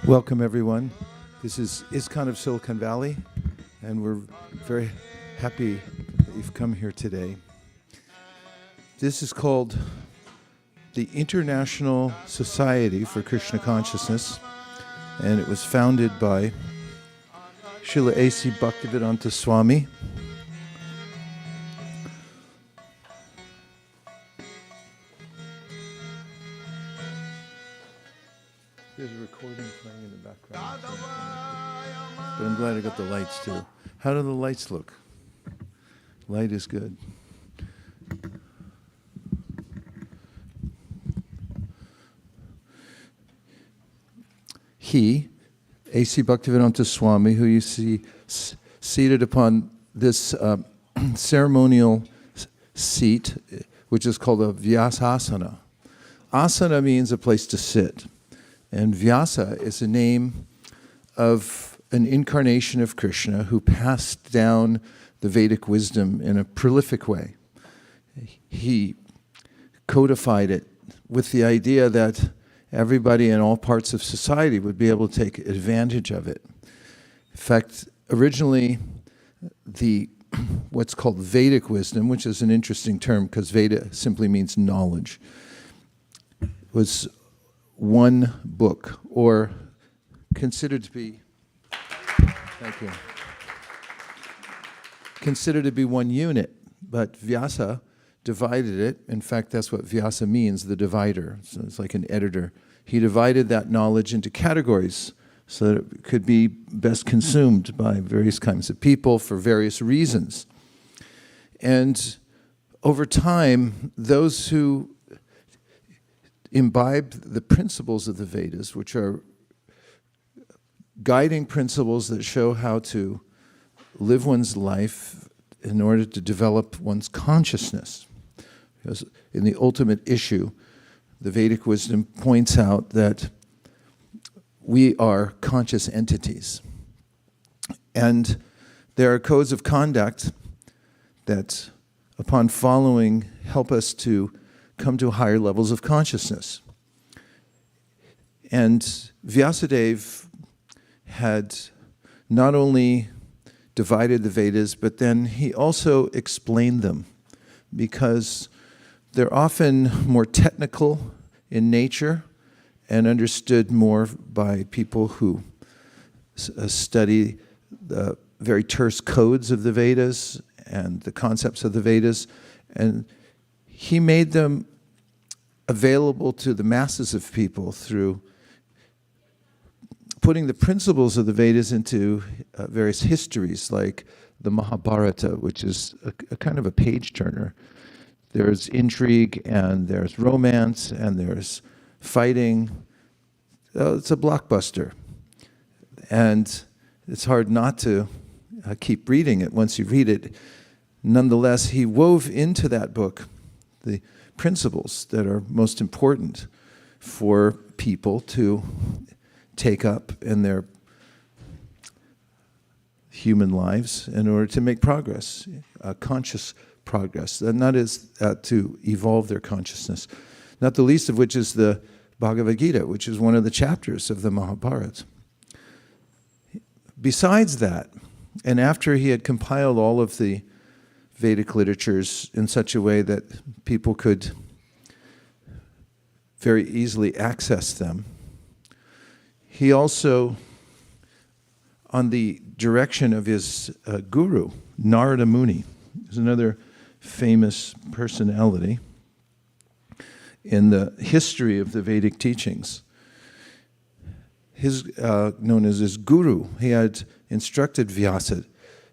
Welcome, everyone. This is ISKCON of Silicon Valley, and we're very happy that you've come here today. This is called the International Society for Krishna Consciousness, and it was founded by Srila A.C. Bhaktivedanta Swami. There's a recording playing in the background. But I'm glad I got the lights too. How do the lights look? Light is good. He, A.C. Bhaktivedanta Swami, who you see seated upon this ceremonial seat, which is called a Vyasasana. Asana means a place to sit. And Vyasa is a name of an incarnation of Krishna who passed down the Vedic wisdom in a prolific way. He codified it with the idea that everybody in all parts of society would be able to take advantage of it. In fact, originally, what's called Vedic wisdom, which is an interesting term because Veda simply means knowledge, was one book, or considered to be, thank you, considered to be one unit, but Vyasa divided it. In fact, that's what Vyasa means, the divider. So it's like an editor. He divided that knowledge into categories so that it could be best consumed by various kinds of people for various reasons. And over time, those who imbibe the principles of the Vedas, which are guiding principles that show how to live one's life in order to develop one's consciousness. Because in the ultimate issue, the Vedic wisdom points out that we are conscious entities. And there are codes of conduct that, upon following, help us to come to higher levels of consciousness. And Vyasadev had not only divided the Vedas, but then he also explained them, because they're often more technical in nature and understood more by people who study the very terse codes of the Vedas and the concepts of the Vedas. And he made them available to the masses of people through putting the principles of the Vedas into various histories, like the Mahabharata, which is a kind of a page-turner. There's intrigue, and there's romance, and there's fighting. It's a blockbuster. And it's hard not to keep reading it once you read it. Nonetheless, he wove into that book the principles that are most important for people to take up in their human lives in order to make progress, conscious progress, and that is to evolve their consciousness, not the least of which is the Bhagavad Gita, which is one of the chapters of the Mahabharata. Besides that, and after he had compiled all of the Vedic literatures in such a way that people could very easily access them, he also, on the direction of his guru, Narada Muni, is another famous personality in the history of the Vedic teachings. Known as his guru, he had instructed Vyasa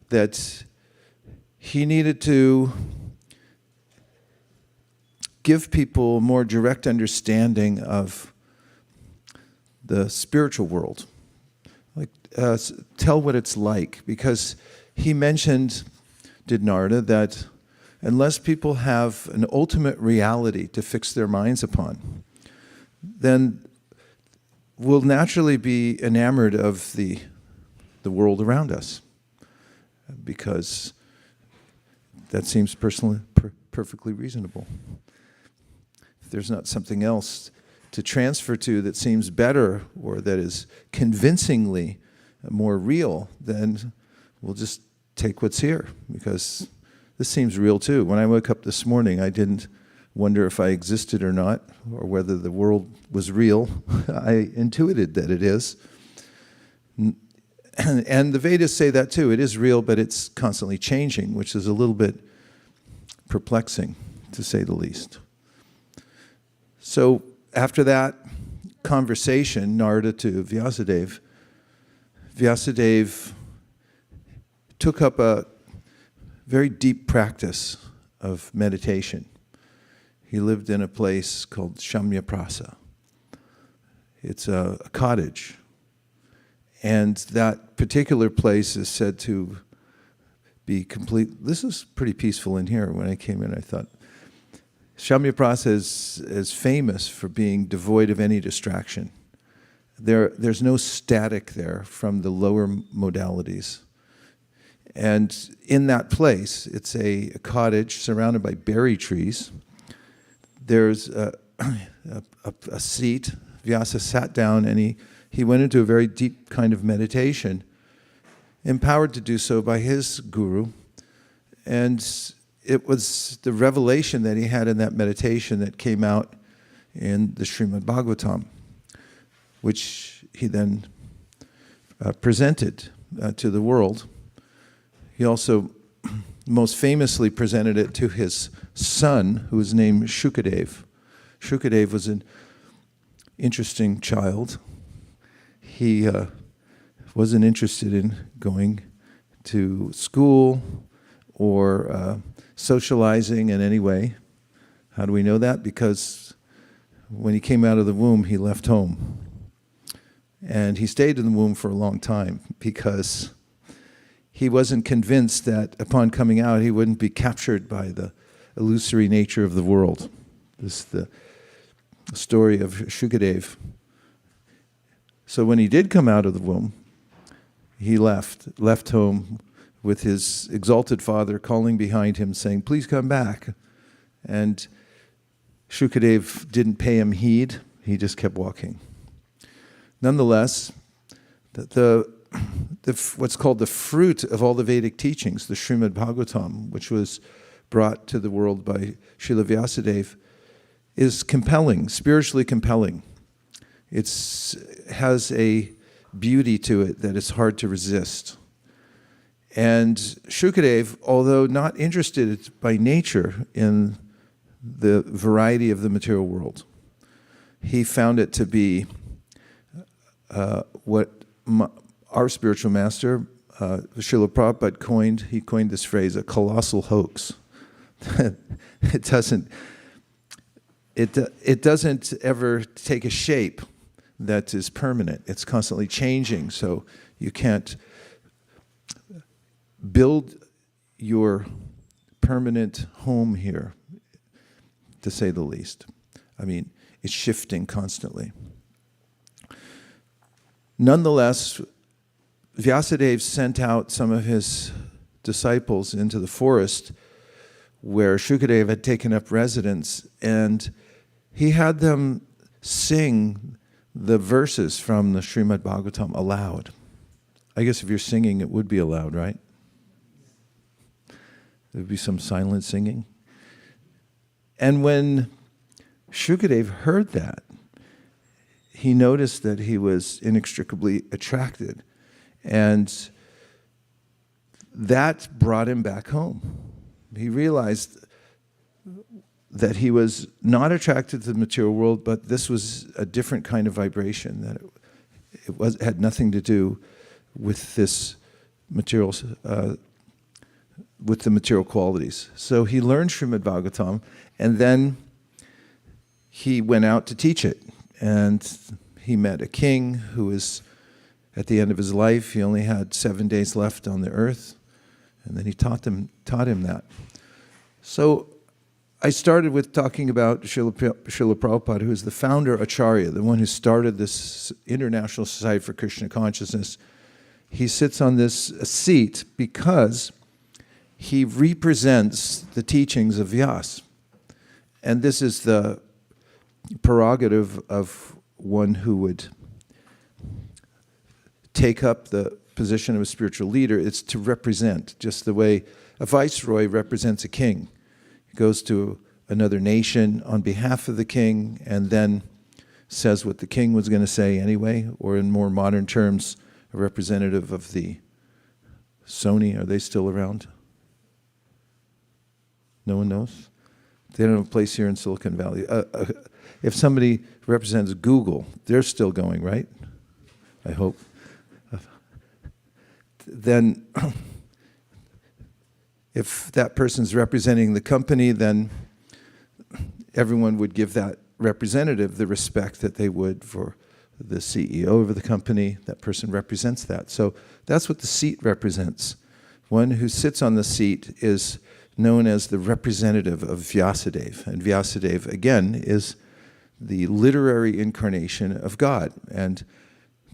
that he needed to give people a more direct understanding of the spiritual world. Like, tell what it's like, because he mentioned, did Narada, that unless people have an ultimate reality to fix their minds upon, then we'll naturally be enamored of the world around us. because that seems perfectly reasonable. If there's not something else to transfer to that seems better or that is convincingly more real, then we'll just take what's here, because this seems real too. When I woke up this morning, I didn't wonder if I existed or not, or whether the world was real. I intuited that it is. And the Vedas say that too. It is real, but it's constantly changing, which is a little bit perplexing, to say the least. So after that conversation, Narada to Vyasadev, Vyasadev took up a very deep practice of meditation. He lived in a place called Shamyaprasa. It's a cottage. And that particular place is said to be complete. This is pretty peaceful in here. When I came in, I thought, Shamyaprasa is famous for being devoid of any distraction. There's no static there from the lower modalities. And in that place, it's a cottage surrounded by berry trees. There's a seat. Vyasa sat down and he went into a very deep kind of meditation, empowered to do so by his guru. And it was the revelation that he had in that meditation that came out in the Srimad Bhagavatam, which he then presented to the world. He also most famously presented it to his son, who was named Shukadev. Shukadev was an interesting child. He wasn't interested in going to school or socializing in any way. How do we know that? Because when he came out of the womb, he left home. And he stayed in the womb for a long time because he wasn't convinced that upon coming out, he wouldn't be captured by the illusory nature of the world. This is the story of Shukadev. So when he did come out of the womb, he left home with his exalted father calling behind him, saying, "Please come back." And Shukadev didn't pay him heed. He just kept walking. Nonetheless, what's called the fruit of all the Vedic teachings, the Srimad Bhagavatam, which was brought to the world by Srila Vyasadev, is compelling, spiritually compelling. It has a beauty to it that is hard to resist. And Shukadev, although not interested by nature in the variety of the material world, he found it to be what our spiritual master, Srila Prabhupada, coined this phrase, a colossal hoax. It doesn't ever take a shape that is permanent. It's constantly changing, so you can't build your permanent home here, to say the least. I mean, it's shifting constantly. Nonetheless, Vyasadeva sent out some of his disciples into the forest where Shukadev had taken up residence, and he had them sing the verses from the Srimad Bhagavatam aloud. I guess if you're singing, it would be aloud, right? There would be some silent singing. And when Shukadev heard that, he noticed that he was inextricably attracted. And that brought him back home. He realized that he was not attracted to the material world, but this was a different kind of vibration, that it had nothing to do with this material, with the material qualities. So he learned Srimad Bhagavatam, and then he went out to teach it. And he met a king who was at the end of his life. He only had 7 days left on the earth. And then he taught him that. So I started with talking about Srila Prabhupada, who is the founder Acharya, the one who started this International Society for Krishna Consciousness. he sits on this seat because he represents the teachings of Vyasa. And this is the prerogative of one who would take up the position of a spiritual leader. It's to represent, just the way a viceroy represents a king. He goes to another nation on behalf of the king and then says what the king was going to say anyway, or in more modern terms, a representative of the Sony. Are they still around? No one knows? They don't have a place here in Silicon Valley. If somebody represents Google, they're still going, right? I hope. Then if that person's representing the company, then everyone would give that representative the respect that they would for the CEO of the company. That person represents that. So that's what the seat represents. One who sits on the seat is known as the representative of Vyasadev. And Vyasadev, again, is the literary incarnation of God. And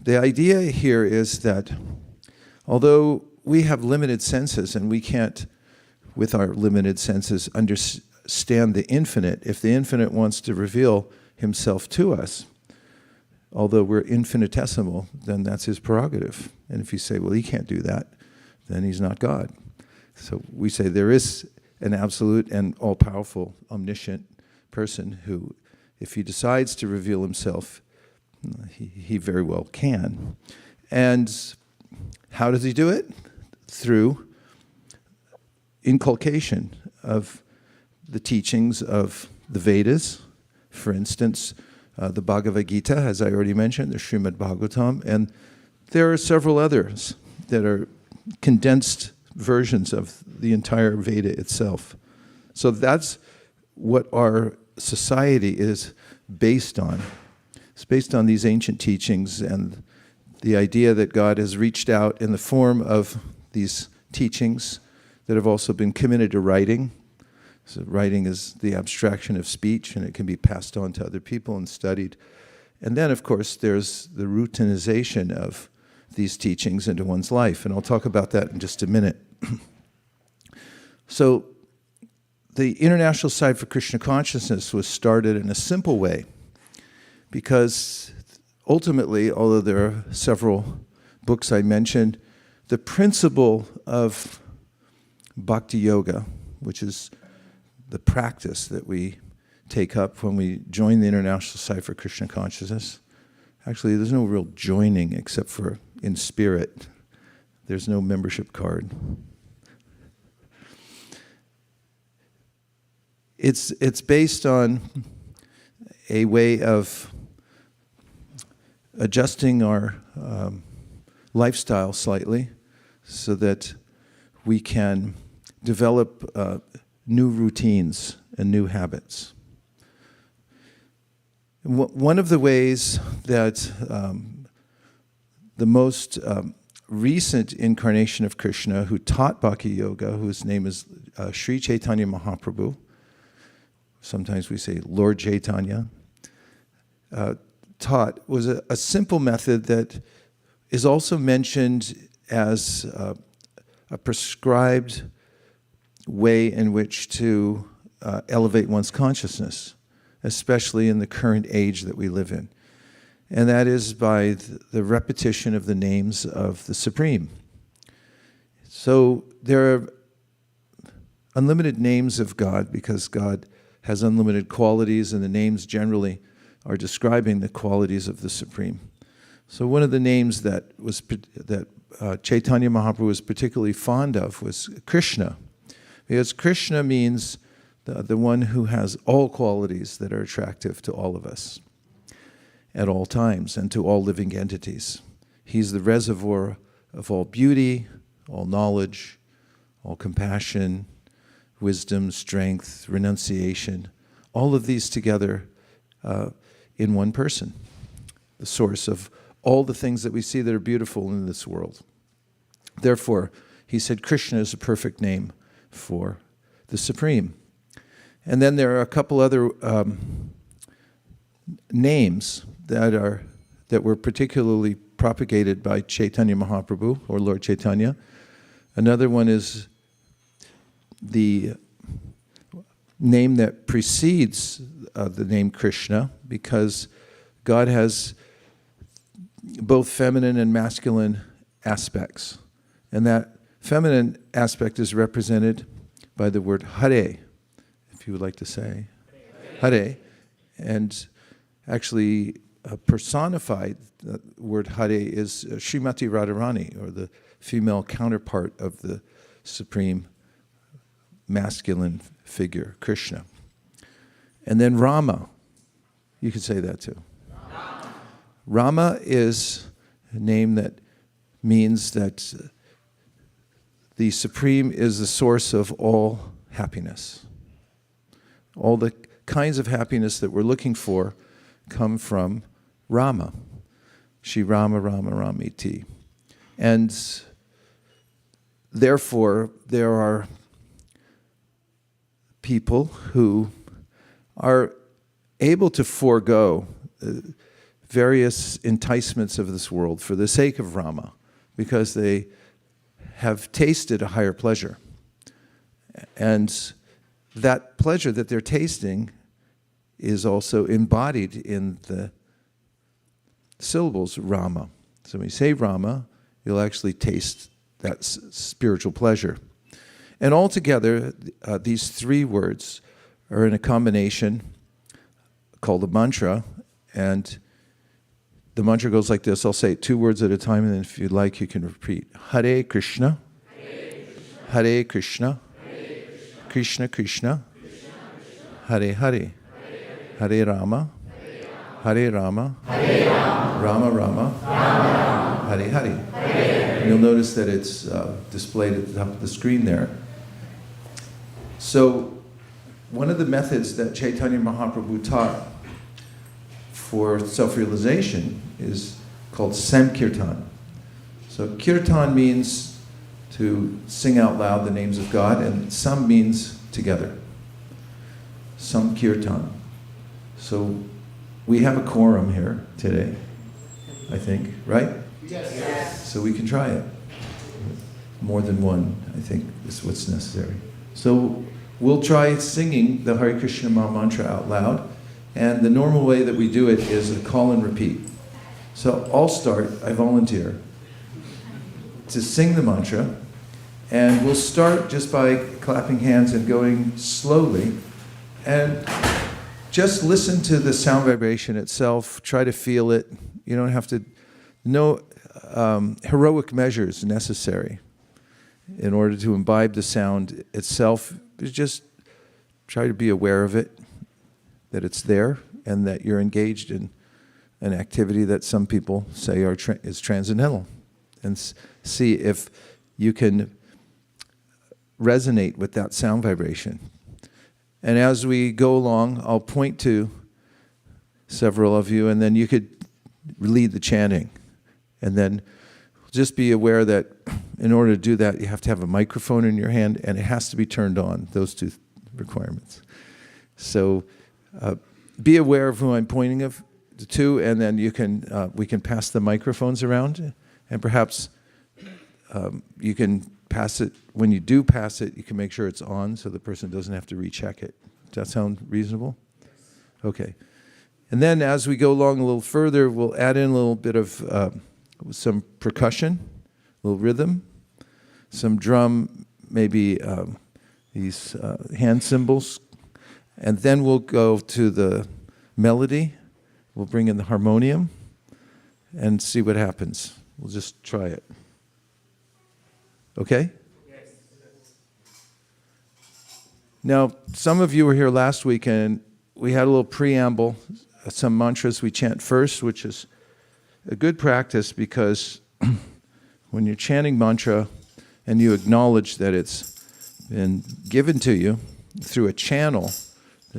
the idea here is that although we have limited senses and we can't, with our limited senses, understand the infinite, if the infinite wants to reveal himself to us, although we're infinitesimal, then that's his prerogative. And if you say, well, he can't do that, then he's not God. So we say there is an absolute and all-powerful, omniscient person who, if he decides to reveal himself, he very well can. And how does he do it? Through inculcation of the teachings of the Vedas, for instance, the Bhagavad Gita, as I already mentioned, the Srimad Bhagavatam, and there are several others that are condensed versions of the entire Veda itself. So that's what our society is based on. It's based on these ancient teachings and the idea that God has reached out in the form of these teachings that have also been committed to writing. So writing is the abstraction of speech, and it can be passed on to other people and studied. And then, of course, there's the routinization of these teachings into one's life, and I'll talk about that in just a minute. So the International Society for Krishna Consciousness was started in a simple way because ultimately, although there are several books I mentioned, the principle of Bhakti Yoga, which is the practice that we take up when we join the International Society for Krishna Consciousness. Actually, there's no real joining except for in spirit. There's no membership card. It's based on a way of adjusting our lifestyle slightly so that we can develop new routines and new habits. One of the ways that the most recent incarnation of Krishna, who taught Bhakti Yoga, whose name is Sri Chaitanya Mahaprabhu, sometimes we say Lord Chaitanya, taught was a simple method that is also mentioned as a prescribed way in which to elevate one's consciousness, especially in the current age that we live in. And that is by the repetition of the names of the Supreme. So there are unlimited names of God because God has unlimited qualities, and the names generally are describing the qualities of the Supreme. So one of the names that Chaitanya Mahaprabhu was particularly fond of was Krishna, because Krishna means the one who has all qualities that are attractive to all of us at all times and to all living entities. He's the reservoir of all beauty, all knowledge, all compassion, wisdom, strength, renunciation, all of these together in one person, the source of all the things that we see that are beautiful in this world. Therefore, he said Krishna is a perfect name for the Supreme. And then there are a couple other names that were particularly propagated by Chaitanya Mahaprabhu, or Lord Chaitanya. Another one is the name that precedes the name Krishna, because God has both feminine and masculine aspects. And that feminine aspect is represented by the word Hare, if you would like to say. Hare. And actually personified, the word Hare is Srimati Radharani, or the female counterpart of the supreme masculine figure, Krishna. And then Rama, you could say that too. Rama is a name that means that the Supreme is the source of all happiness. All the kinds of happiness that we're looking for come from Rama. Shri Rama Rama Ramiti. And therefore, there are people who are able to forego various enticements of this world for the sake of Rama, because they have tasted a higher pleasure. And that pleasure that they're tasting is also embodied in the syllables Rama. So when you say Rama, you'll actually taste that spiritual pleasure. And altogether, these three words are in a combination called a mantra, and the mantra goes like this. I'll say it 2 words at a time, and then if you'd like, you can repeat. Hare Krishna, Hare Krishna, Krishna Krishna, Hare Hare, Hare Rama, Hare Rama, Rama Rama, Hare Hare. And you'll notice that it's displayed at the top of the screen there. So one of the methods that Chaitanya Mahaprabhu taught for self-realization is called Sankirtan. So kirtan means to sing out loud the names of God, and sam means together. Sankirtan. So we have a quorum here today, I think, right? Yes. So we can try it. More than one, I think, is what's necessary. So we'll try singing the Hare Krishna Maha Mantra out loud. And the normal way that we do it is a call and repeat. So I'll start, I volunteer, to sing the mantra. And we'll start just by clapping hands and going slowly. And just listen to the sound vibration itself. Try to feel it. You don't have to, no heroic measures necessary in order to imbibe the sound itself. Just try to be aware of it, that it's there, and that you're engaged in an activity that some people say is transcendental. And see if you can resonate with that sound vibration. And as we go along, I'll point to several of you, and then you could lead the chanting. And then just be aware that in order to do that, you have to have a microphone in your hand, and it has to be turned on, those 2 requirements. So be aware of who I'm pointing to, and then you can we can pass the microphones around, and perhaps you can pass it. When you do pass it, you can make sure it's on so the person doesn't have to recheck it. Does that sound reasonable? Okay. And then as we go along a little further, we'll add in a little bit of some percussion, a little rhythm, some drum, maybe these hand cymbals. And then we'll go to the melody. We'll bring in the harmonium and see what happens. We'll just try it. Okay? Yes. Now, some of you were here last week, and we had a little preamble, some mantras we chant first, which is a good practice, because when you're chanting mantra and you acknowledge that it's been given to you through a channel,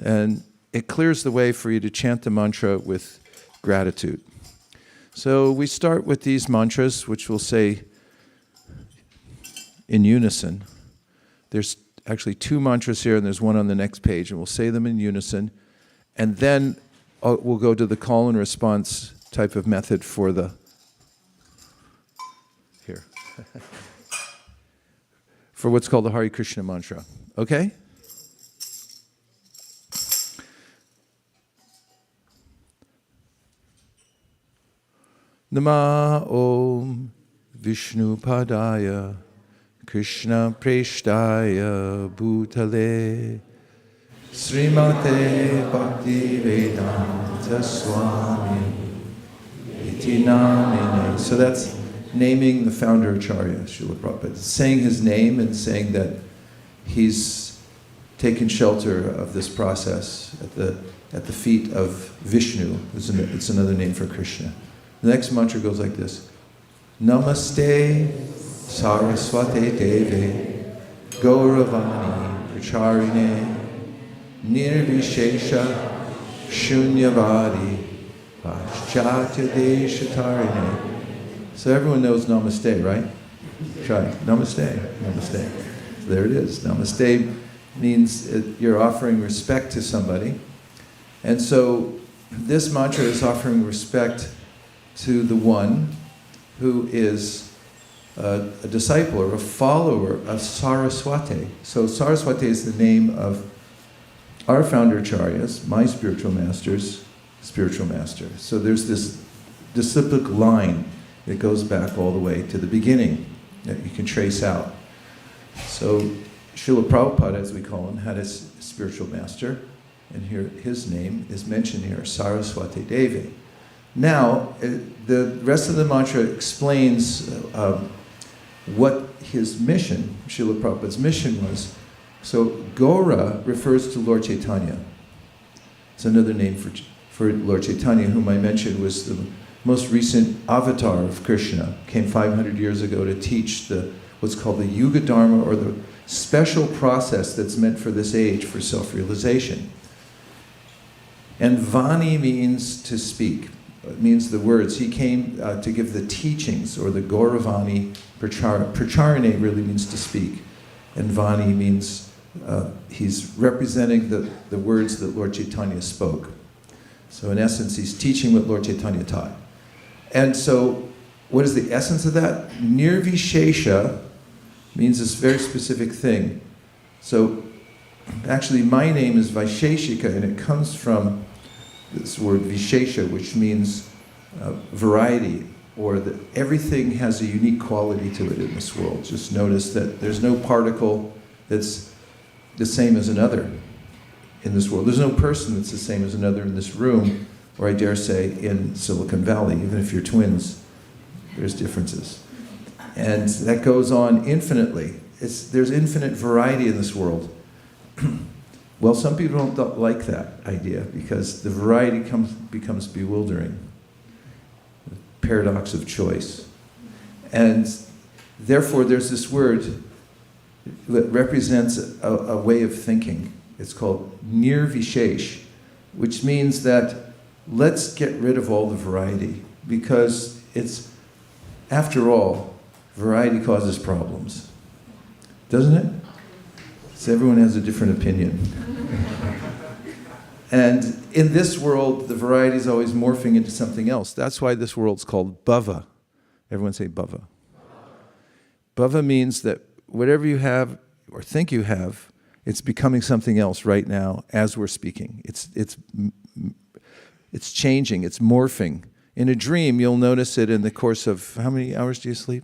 and it clears the way for you to chant the mantra with gratitude. So we start with these mantras, which we'll say in unison. There's actually 2 mantras here, and there's one on the next page, and we'll say them in unison. And then we'll go to the call and response type of method for the for what's called the Hare Krishna mantra. Okay? Nama Om Vishnu Padaya Krishna Preshtaya Bhutale Srimate Bhakti Vedanta Swami Iti Namine. So that's naming the founder Acharya, Srila Prabhupada. Saying his name and saying that he's taken shelter of this process at the feet of Vishnu. It's another name for Krishna. The next mantra goes like this. Namaste Saraswate Deve Gauravani Pracharine Nirvishesha Shunyavadi Paschatya Deshatarine. So everyone knows Namaste, right? Try Namaste, Namaste. So there it is. Namaste means you're offering respect to somebody. And so this mantra is offering respect to the one who is a disciple or a follower of Saraswati. So Saraswati is the name of our founder acharyas, my spiritual master's spiritual master. So there's this disciplic line that goes back all the way to the beginning that you can trace out. So Srila Prabhupada, as we call him, had a spiritual master, and here his name is mentioned here, Saraswati Devi. Now, the rest of the mantra explains what his mission, Srila Prabhupada's mission was. So Gaura refers to Lord Chaitanya. It's another name for Lord Chaitanya, whom I mentioned was the most recent avatar of Krishna, came 500 years ago to teach what's called the Yuga Dharma, or the special process that's meant for this age for self-realization. And Vani means to speak. It means the words. He came to give the teachings, or the Gauravani Pracharine really means to speak. And Vani means he's representing the words that Lord Chaitanya spoke. So in essence, he's teaching what Lord Chaitanya taught. And so what is the essence of that? Nirvishesha means this very specific thing. So actually my name is Vaisesika, and it comes from this word Vishesha, which means variety, or that everything has a unique quality to it in this world. Just notice that there's no particle that's the same as another in this world. There's no person that's the same as another in this room, or I dare say in Silicon Valley. Even if you're twins, there's differences. And that goes on infinitely. There's infinite variety in this world. Well, some people don't like that idea because the variety becomes bewildering. The paradox of choice. And therefore there's this word that represents a way of thinking. It's called nirvishesh, which means that let's get rid of all the variety, because after all, variety causes problems. Doesn't it? So everyone has a different opinion. And in this world, the variety is always morphing into something else. That's why this world's called bhava. Everyone say bhava. Bhava means that whatever you have or think you have, it's becoming something else right now as we're speaking. It's changing, it's morphing. In a dream, you'll notice it in the course of, how many hours do you sleep,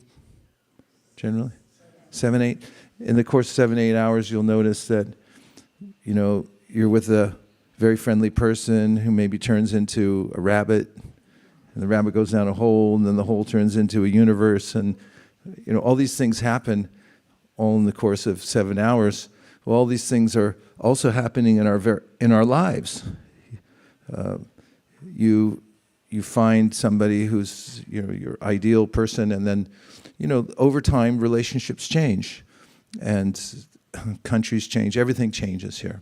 generally? 7, 8? In the course of 7, 8 hours, you'll notice that, you're with a very friendly person who maybe turns into a rabbit, and the rabbit goes down a hole, and then the hole turns into a universe, and all these things happen all in the course of 7 hours. Well, all these things are also happening in our lives. You find somebody who's your ideal person, and then over time relationships change, and countries change. Everything changes here.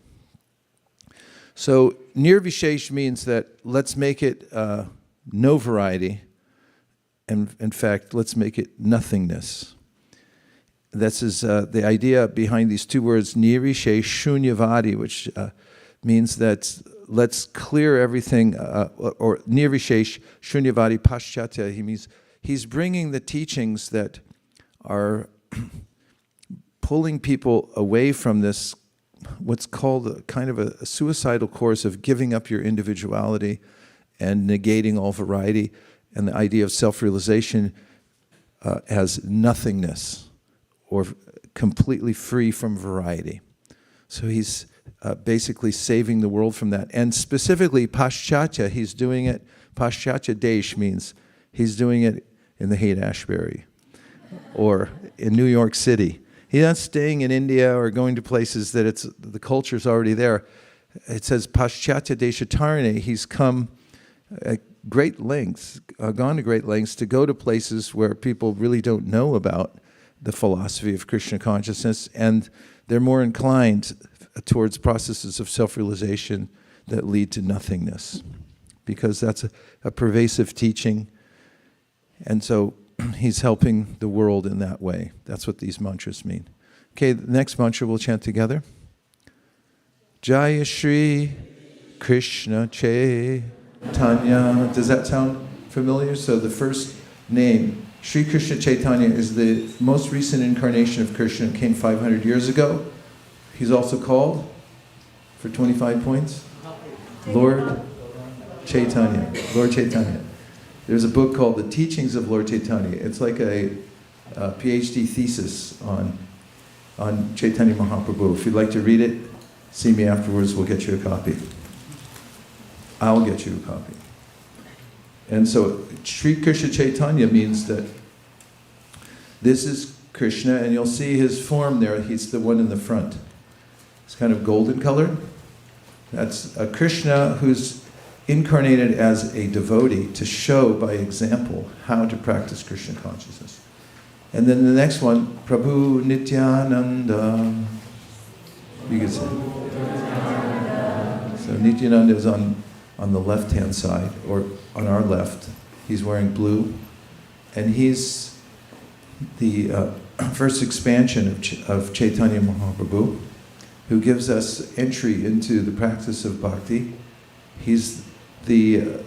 So nirvishesh means that let's make it no variety, and in fact, let's make it nothingness. This is the idea behind these two words, nirvishesh shunyavadi, which means that let's clear everything, or nirvishesh shunyavadi paschatya. He means he's bringing the teachings that are pulling people away from this, what's called a kind of a suicidal course of giving up your individuality and negating all variety, and the idea of self-realization as nothingness or completely free from variety. So he's basically saving the world from that. And specifically, Paschatya, he's doing it, Paschatya Desh means he's doing it in the Haight-Ashbury or in New York City. He's not staying in India or going to places that the culture's already there. It says Paschatya Deshatarne, he's come great lengths, gone to great lengths to go to places where people really don't know about the philosophy of Krishna consciousness, and they're more inclined towards processes of self-realization that lead to nothingness, because that's a pervasive teaching. And so he's helping the world in that way. That's what these mantras mean. Okay, the next mantra we'll chant together. Jaya Shri Krishna Chaitanya. Does that sound familiar? So the first name, Sri Krishna Chaitanya, is the most recent incarnation of Krishna. It came 500 years ago. He's also called, for 25 points, Lord Chaitanya. Lord Chaitanya. There's a book called The Teachings of Lord Chaitanya. It's like a PhD thesis on Chaitanya Mahaprabhu. If you'd like to read it, see me afterwards, we'll get you a copy. I'll get you a copy. And so Sri Krishna Chaitanya means that this is Krishna, and you'll see his form there. He's the one in the front. It's kind of golden colored. That's a Krishna who's incarnated as a devotee to show by example how to practice Krishna consciousness. And then the next one, Prabhu Nityananda. You can say. So Nityananda is on the left-hand side, or on our left. He's wearing blue. And he's the first expansion of Chaitanya Mahaprabhu, who gives us entry into the practice of bhakti. He's the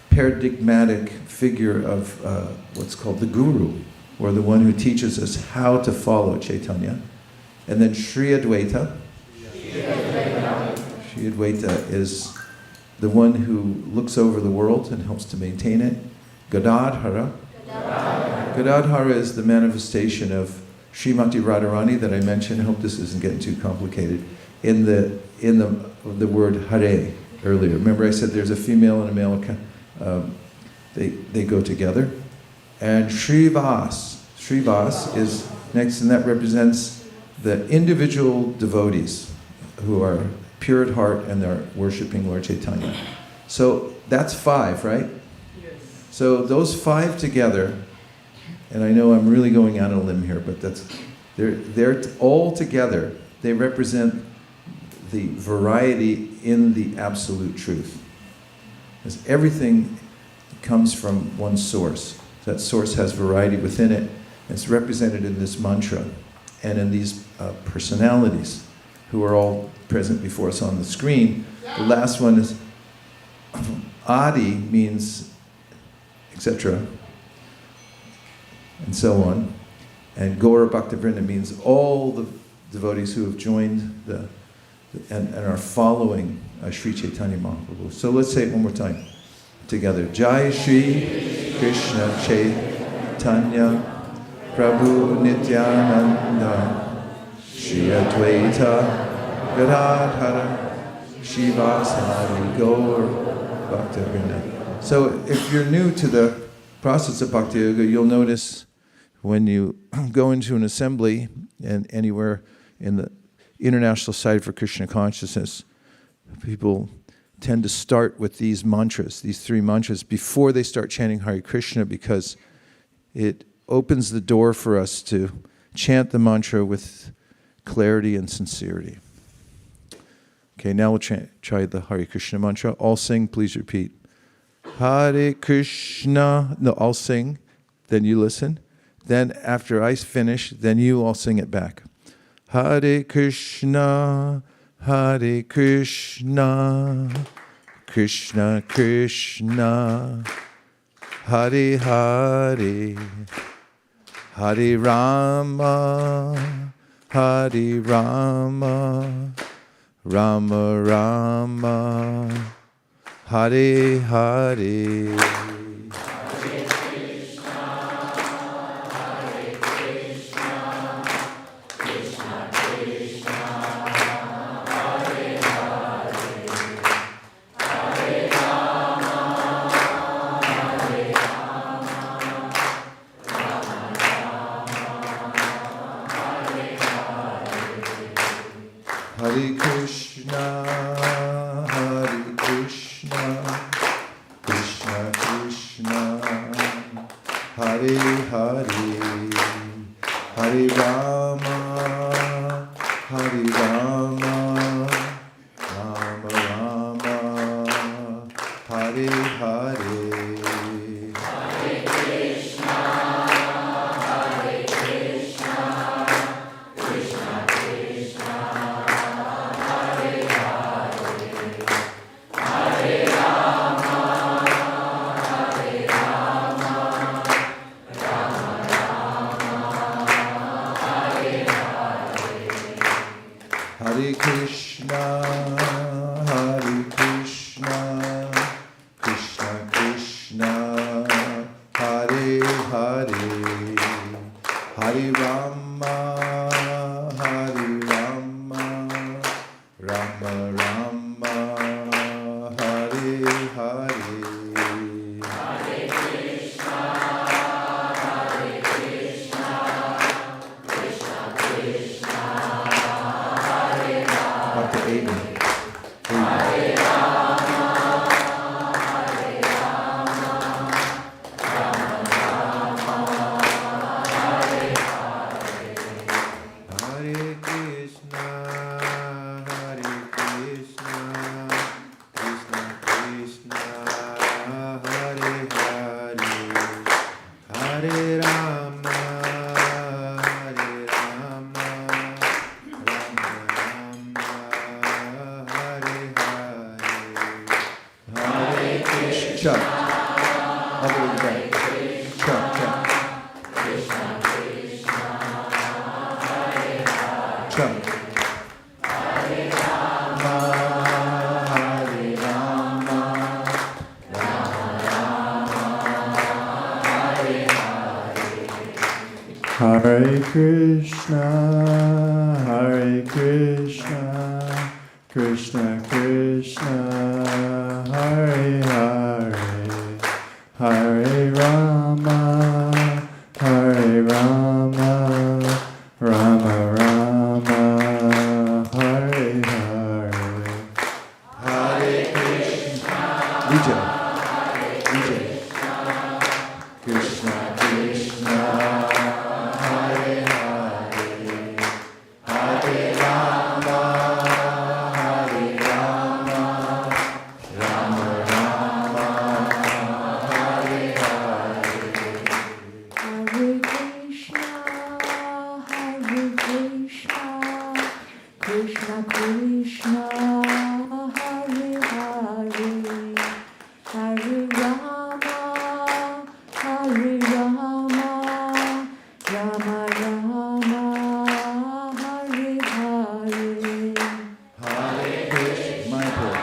paradigmatic figure of what's called the guru, or the one who teaches us how to follow Chaitanya. And then Sri Advaita. Sri Advaita is the one who looks over the world and helps to maintain it. Gadadhara. Gadadhara is the manifestation of Srimati Radharani that I mentioned. I hope this isn't getting too complicated. In the word Hare earlier. Remember I said there's a female and a male, they go together. And Srivas is next, and that represents the individual devotees who are pure at heart and they're worshiping Lord Chaitanya. So that's 5, right? Yes. So those 5 together, and I know I'm really going out on a limb here, but they're all together. They represent the variety in the absolute truth. Because everything comes from one source. That source has variety within it. It's represented in this mantra and in these personalities who are all present before us on the screen. The last one is Adi, means etc. and so on. And Gaura Bhaktavrinda means all the devotees who have joined and are following Sri Chaitanya Mahaprabhu. So let's say it one more time together. Jai Shri Krishna Chaitanya Prabhu Nityananda Shri Advaita Gadadhara Shivasari Gaur Bhaktavrinda. So if you're new to the process of Bhakti Yoga, you'll notice when you go into an assembly and anywhere in the International Society for Krishna Consciousness, people tend to start with these mantras, these 3 mantras, before they start chanting Hare Krishna, because it opens the door for us to chant the mantra with clarity and sincerity. Okay, now we'll try the Hare Krishna mantra. All sing, please repeat. Hare Krishna. No, I'll sing, then you listen. Then after I finish, then you all sing it back. Hare Krishna, Hare Krishna, Krishna Krishna, Hare Hare, Hare Rama, Hare Rama, Rama Rama, Hare Hare. Hare Krishna, Hare Krishna, Krishna Krishna, Hare Hare, Hare Rama, Hare Rama, Rama Rama, Hare Hare. Hare Krishna, Hare Krishna, Krishna Krishna, Hare Hare, Hare Rama, Hare Rama, Rama Rama, Hare Hare. Hare Krishna, Hare Krishna, Krishna Krishna. Dr. Aiden. Hare Rama, Hare Rama, Rama Rama, Hare Hare. Hare Krishna, Hare Krishna, Krishna Krishna, Hare Hare. Hare Rama, Hare Rama, Rama Rama, Hare Hare. Hare Krishna. All the way back. Chuck, Chuck. Krishna Krishna, Hare Hare. Chuck. Hare Rama, Hare Rama, Rama Rama, Hare Hare. Hare Krishna, Hare Krishna, Krishna Krishna, Hare Hare, Hare Rama, Hare Rama, Rama Rama, Hare Hare. Hare Krishna. Vijay. Vijay. Krishna Krishna, Hare Hare, Hare Rama, Hare Rama, Rama Rama, Hare Hare. Hare Krishna, Hare Krishna, Krishna Krishna, Hare Hare, Hare Rama, Hare Rama, Rama Rama, Hare Hare. Hare Krishna. Mayapur.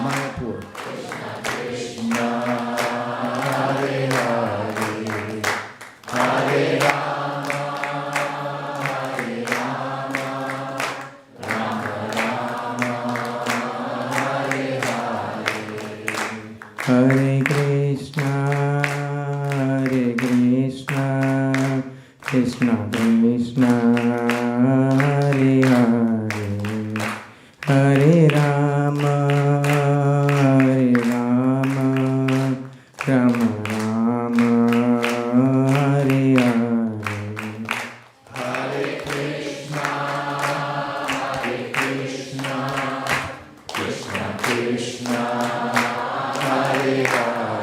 Mayapur. Krishna, Hare Hare, Hare Rama, Hare Rama, Rama Rama, Hare Hare. Hare Krishna, Hare Krishna, Krishna Krishna, Hare Hare, Hare Rama, Hare Rama, Rama Rama, Hare Hare. Hare Krishna, Hare Krishna, Krishna Krishna, Hare Hare.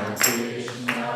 Hare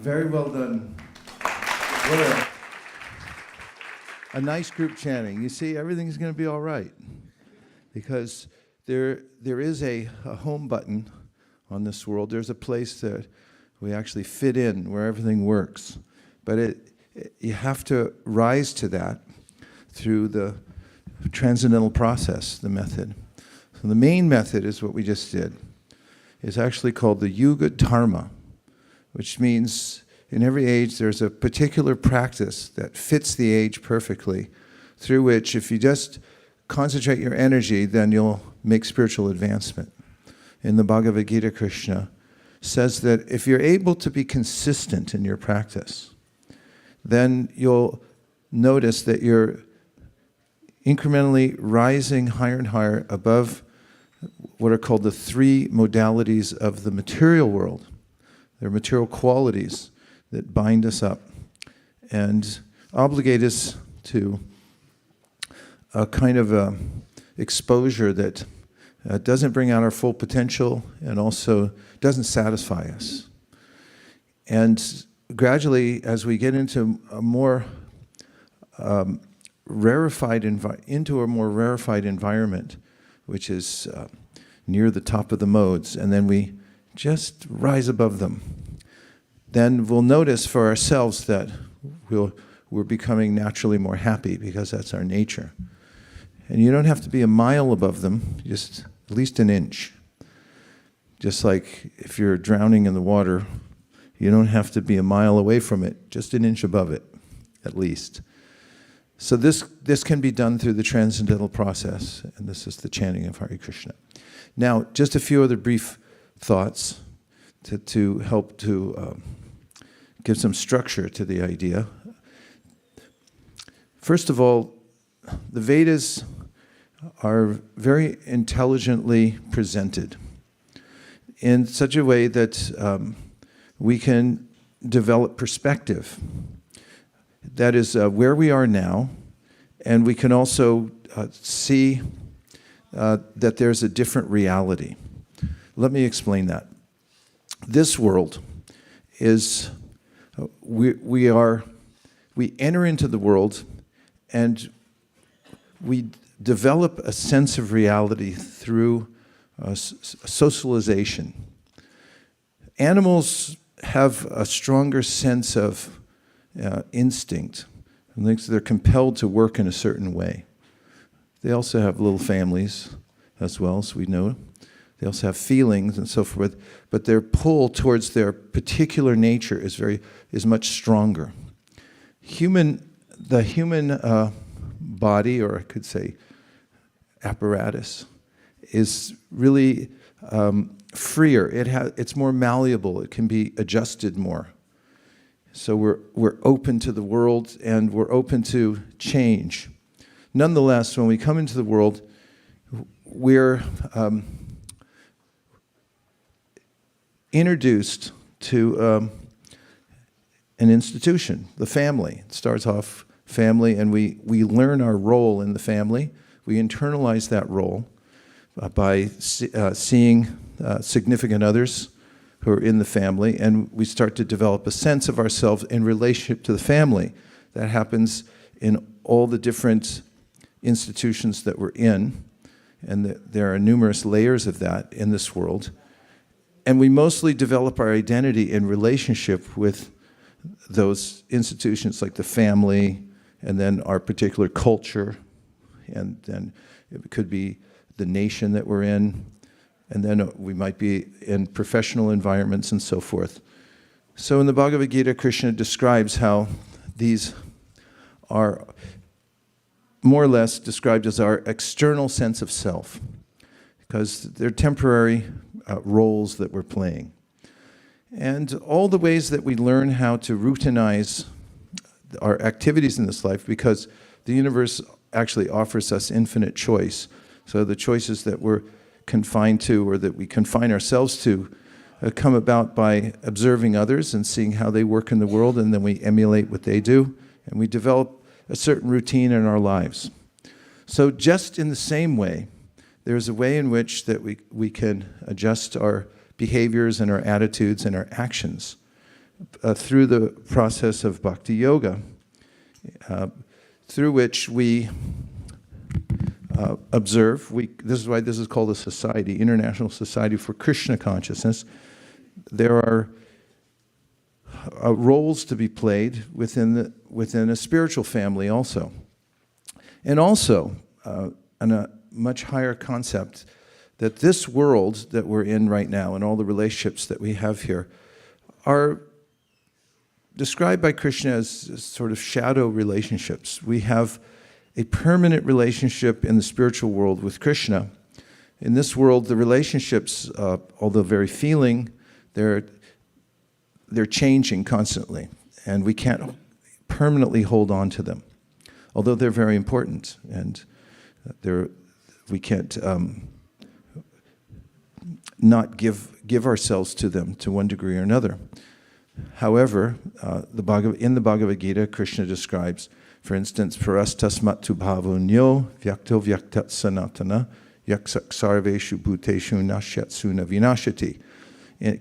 Very well done. What a nice group chanting. You see, everything's going to be all right. Because there is a home button on this world. There's a place that we actually fit in, where everything works. But you have to rise to that through the transcendental process, the method. So the main method is what we just did. It's actually called the Yuga Dharma, which means in every age there's a particular practice that fits the age perfectly, through which if you just concentrate your energy, then you'll make spiritual advancement. In the Bhagavad Gita, Krishna says that if you're able to be consistent in your practice, then you'll notice that you're incrementally rising higher and higher above what are called the three modalities of the material world. They're material qualities that bind us up and obligate us to a kind of exposure that doesn't bring out our full potential and also doesn't satisfy us. And gradually, as we get into a more rarefied environment, which is near the top of the modes, and then we just rise above them, then we'll notice for ourselves that we're becoming naturally more happy, because that's our nature. And you don't have to be a mile above them, just at least an inch. Just like if you're drowning in the water, you don't have to be a mile away from it, just an inch above it, at least. So this can be done through the transcendental process, and this is the chanting of Hare Krishna. Now, just a few other brief thoughts to help to give some structure to the idea. First of all, the Vedas are very intelligently presented in such a way that we can develop perspective. That is where we are now, and we can also see that there's a different reality. Let me explain that. This world is, we enter into the world and we develop a sense of reality through socialization. Animals have a stronger sense of instinct. And they're compelled to work in a certain way. They also have little families as well, as we know. They also have feelings and so forth, but their pull towards their particular nature is much stronger. The human body, or I could say apparatus, is really freer. It's more malleable. It can be adjusted more. So we're open to the world, and we're open to change. Nonetheless, when we come into the world, we're introduced to an institution, the family. It starts off family, and we learn our role in the family. We internalize that role by seeing significant others who are in the family, and we start to develop a sense of ourselves in relationship to the family. That happens in all the different institutions that we're in, and there are numerous layers of that in this world. And we mostly develop our identity in relationship with those institutions, like the family, and then our particular culture, and then it could be the nation that we're in, and then we might be in professional environments and so forth. So in the Bhagavad Gita, Krishna describes how these are more or less described as our external sense of self, because they're temporary roles that we're playing. And all the ways that we learn how to routinize our activities in this life, because the universe actually offers us infinite choice. So the choices that we're confined to, or that we confine ourselves to, come about by observing others and seeing how they work in the world, and then we emulate what they do, and we develop a certain routine in our lives. So just in the same way, there's a way in which that we can adjust our behaviors and our attitudes and our actions through the process of bhakti yoga, through which we observe. This is why this is called a society, International Society for Krishna Consciousness. There are roles to be played within a spiritual family also. And also, on a much higher concept, that this world that we're in right now and all the relationships that we have here are described by Krishna as sort of shadow relationships. We have a permanent relationship in the spiritual world with Krishna. In this world, the relationships, although very feeling, they're changing constantly, and we can't permanently hold on to them, although they're very important, and we can't not give ourselves to them to one degree or another. However, in the Bhagavad Gita, Krishna describes, for instance, paras tasmat tu bhavunyo vyakto vyaktat sanatana yaksak sarveshu bhuteshu nashyatsu vinashati.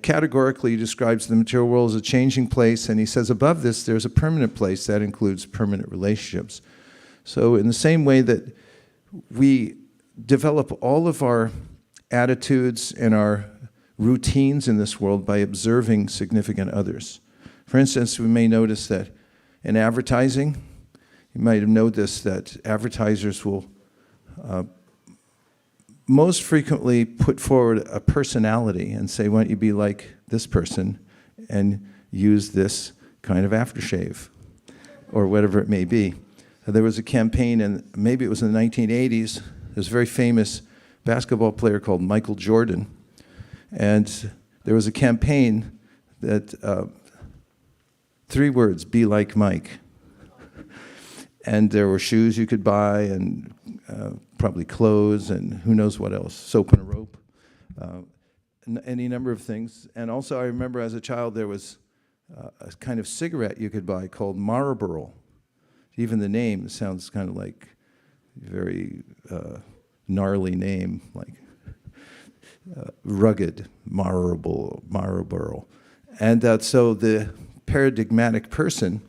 Categorically, he describes the material world as a changing place, and he says above this, there's a permanent place that includes permanent relationships. So in the same way that we develop all of our attitudes and our routines in this world by observing significant others. For instance, we may notice that in advertising, you might have noticed that advertisers will most frequently put forward a personality and say, why don't you be like this person and use this kind of aftershave or whatever it may be. There was a campaign, and maybe it was in the 1980s, there's a very famous basketball player called Michael Jordan, and there was a campaign that, 3 words, be like Mike. And there were shoes you could buy, and probably clothes, and who knows what else, soap and a rope, any number of things. And also I remember as a child there was a kind of cigarette you could buy called Marlboro. Even the name sounds kind of like a very gnarly name, like rugged, Marlboro. And so the paradigmatic person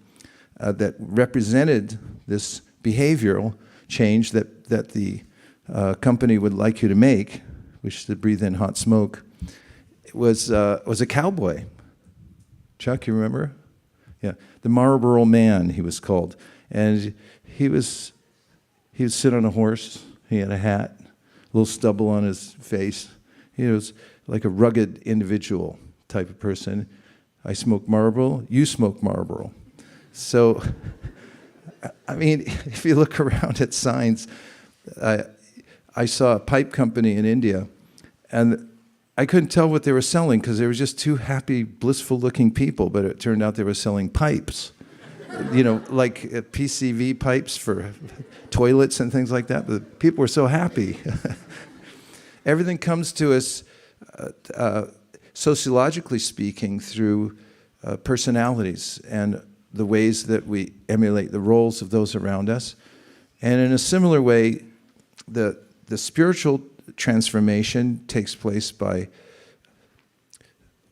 that represented this behavioral change that the company would like you to make, which is to breathe in hot smoke, was a cowboy. Chuck, you remember? Yeah, the Marlboro Man, he was called. And he would sit on a horse, he had a hat, a little stubble on his face. He was like a rugged individual type of person. I smoke Marlboro, you smoke Marlboro. So, I mean, if you look around at signs, I saw a pipe company in India, and I couldn't tell what they were selling because they were just 2 happy, blissful-looking people, but it turned out they were selling pipes. You know, like PCV pipes for toilets and things like that, but people were so happy. Everything comes to us, sociologically speaking, through personalities and the ways that we emulate the roles of those around us. And in a similar way, the spiritual transformation takes place by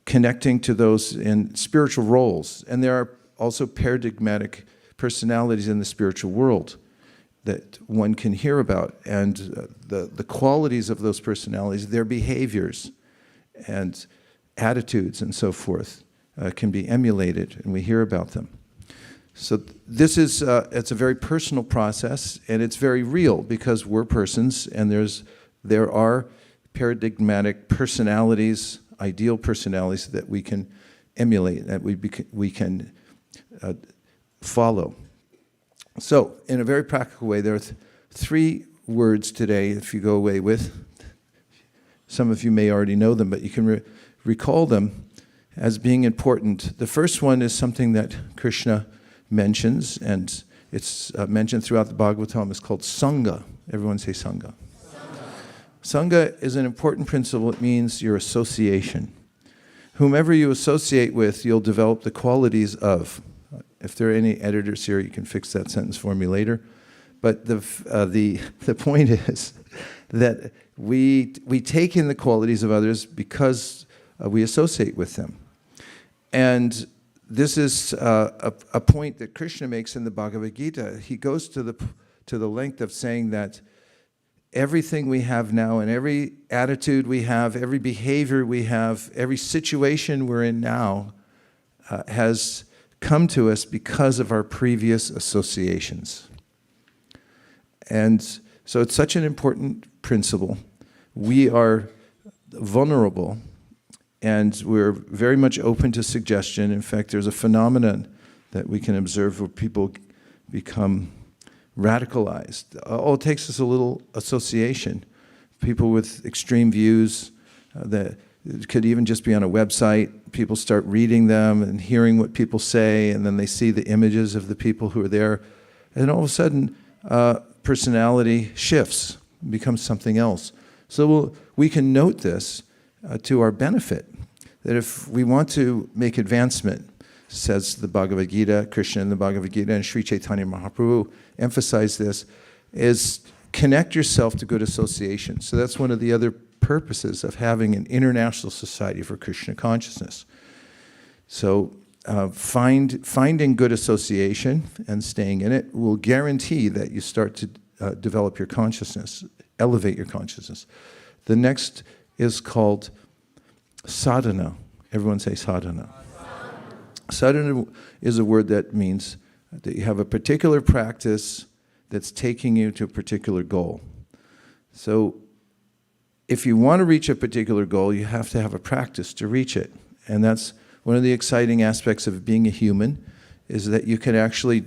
connecting to those in spiritual roles. And there are also paradigmatic personalities in the spiritual world that one can hear about. And the qualities of those personalities, their behaviors and attitudes and so forth can be emulated, and we hear about them. So this is, it's a very personal process, and it's very real because we're persons, and there are paradigmatic personalities, ideal personalities that we can emulate, that we can follow. So in a very practical way, there are 3 words today, if you go away with. Some of you may already know them, but you can recall them as being important. The first one is something that Krishna mentions, and it's mentioned throughout the Bhagavatam. It's called Sangha. Everyone say Sangha. Sangha is an important principle. It means your association. Whomever you associate with, you'll develop the qualities of. If there are any editors here, you can fix that sentence for me later. But the point is that we take in the qualities of others because we associate with them. And this is a point that Krishna makes in the Bhagavad Gita. He goes to the length of saying that everything we have now and every attitude we have, every behavior we have, every situation we're in now has come to us because of our previous associations. And so it's such an important principle. We are vulnerable and we're very much open to suggestion. In fact, there's a phenomenon that we can observe where people become radicalized. All it takes is a little association. People with extreme views that it could even just be on a website. People start reading them and hearing what people say, and then they see the images of the people who are there. And all of a sudden, personality shifts, becomes something else. So we can note this to our benefit, that if we want to make advancement, says the Bhagavad Gita, Krishna in the Bhagavad Gita, and Sri Chaitanya Mahaprabhu emphasize this, is connect yourself to good association. So that's one of the other purposes of having an international society for Krishna consciousness. So finding good association and staying in it will guarantee that you start to develop your consciousness, elevate your consciousness. The next is called sadhana. Everyone say sadhana. Sadhana is a word that means that you have a particular practice that's taking you to a particular goal. So if you want to reach a particular goal, you have to have a practice to reach it. And that's one of the exciting aspects of being a human, is that you can actually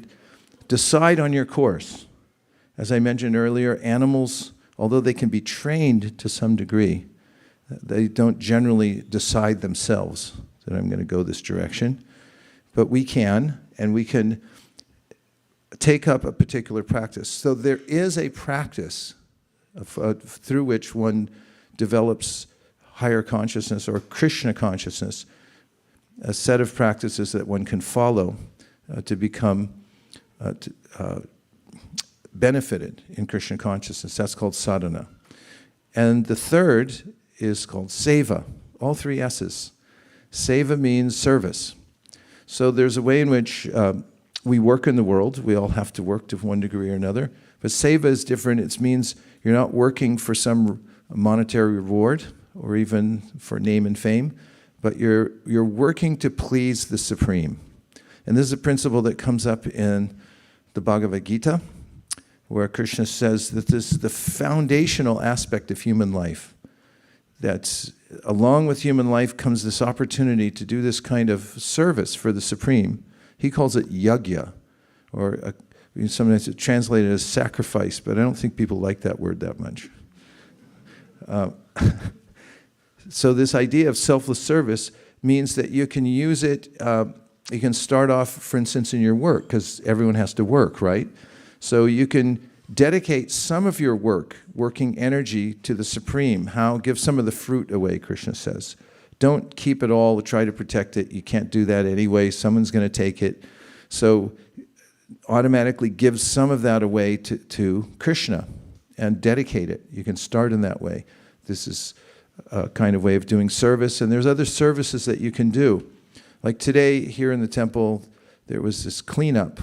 decide on your course. As I mentioned earlier, animals, although they can be trained to some degree, they don't generally decide themselves that I'm going to go this direction. But we can, and we can take up a particular practice. So there is a practice through which one develops higher consciousness or Krishna consciousness, a set of practices that one can follow to become benefited in Krishna consciousness. That's called sadhana. And the third is called seva, all three S's. Seva means service. So there's a way in which we work in the world. We all have to work to one degree or another. But seva is different. It means you're not working for some monetary reward or even for name and fame, but you're working to please the Supreme. And this is a principle that comes up in the Bhagavad Gita, where Krishna says that this is the foundational aspect of human life. That along with human life comes this opportunity to do this kind of service for the Supreme. He calls it yajna, or sometimes it's translated as sacrifice, but I don't think people like that word that much. So this idea of selfless service means that you can use it, you can start off, for instance, in your work, because everyone has to work, right? So you can dedicate some of your working energy to the Supreme. Give some of the fruit away, Krishna says. Don't keep it all, try to protect it. You can't do that anyway. Someone's going to take it. So automatically give some of that away to Krishna and dedicate it. You can start in that way. This is a kind of way of doing service. And there's other services that you can do. Like today here in the temple, there was this cleanup.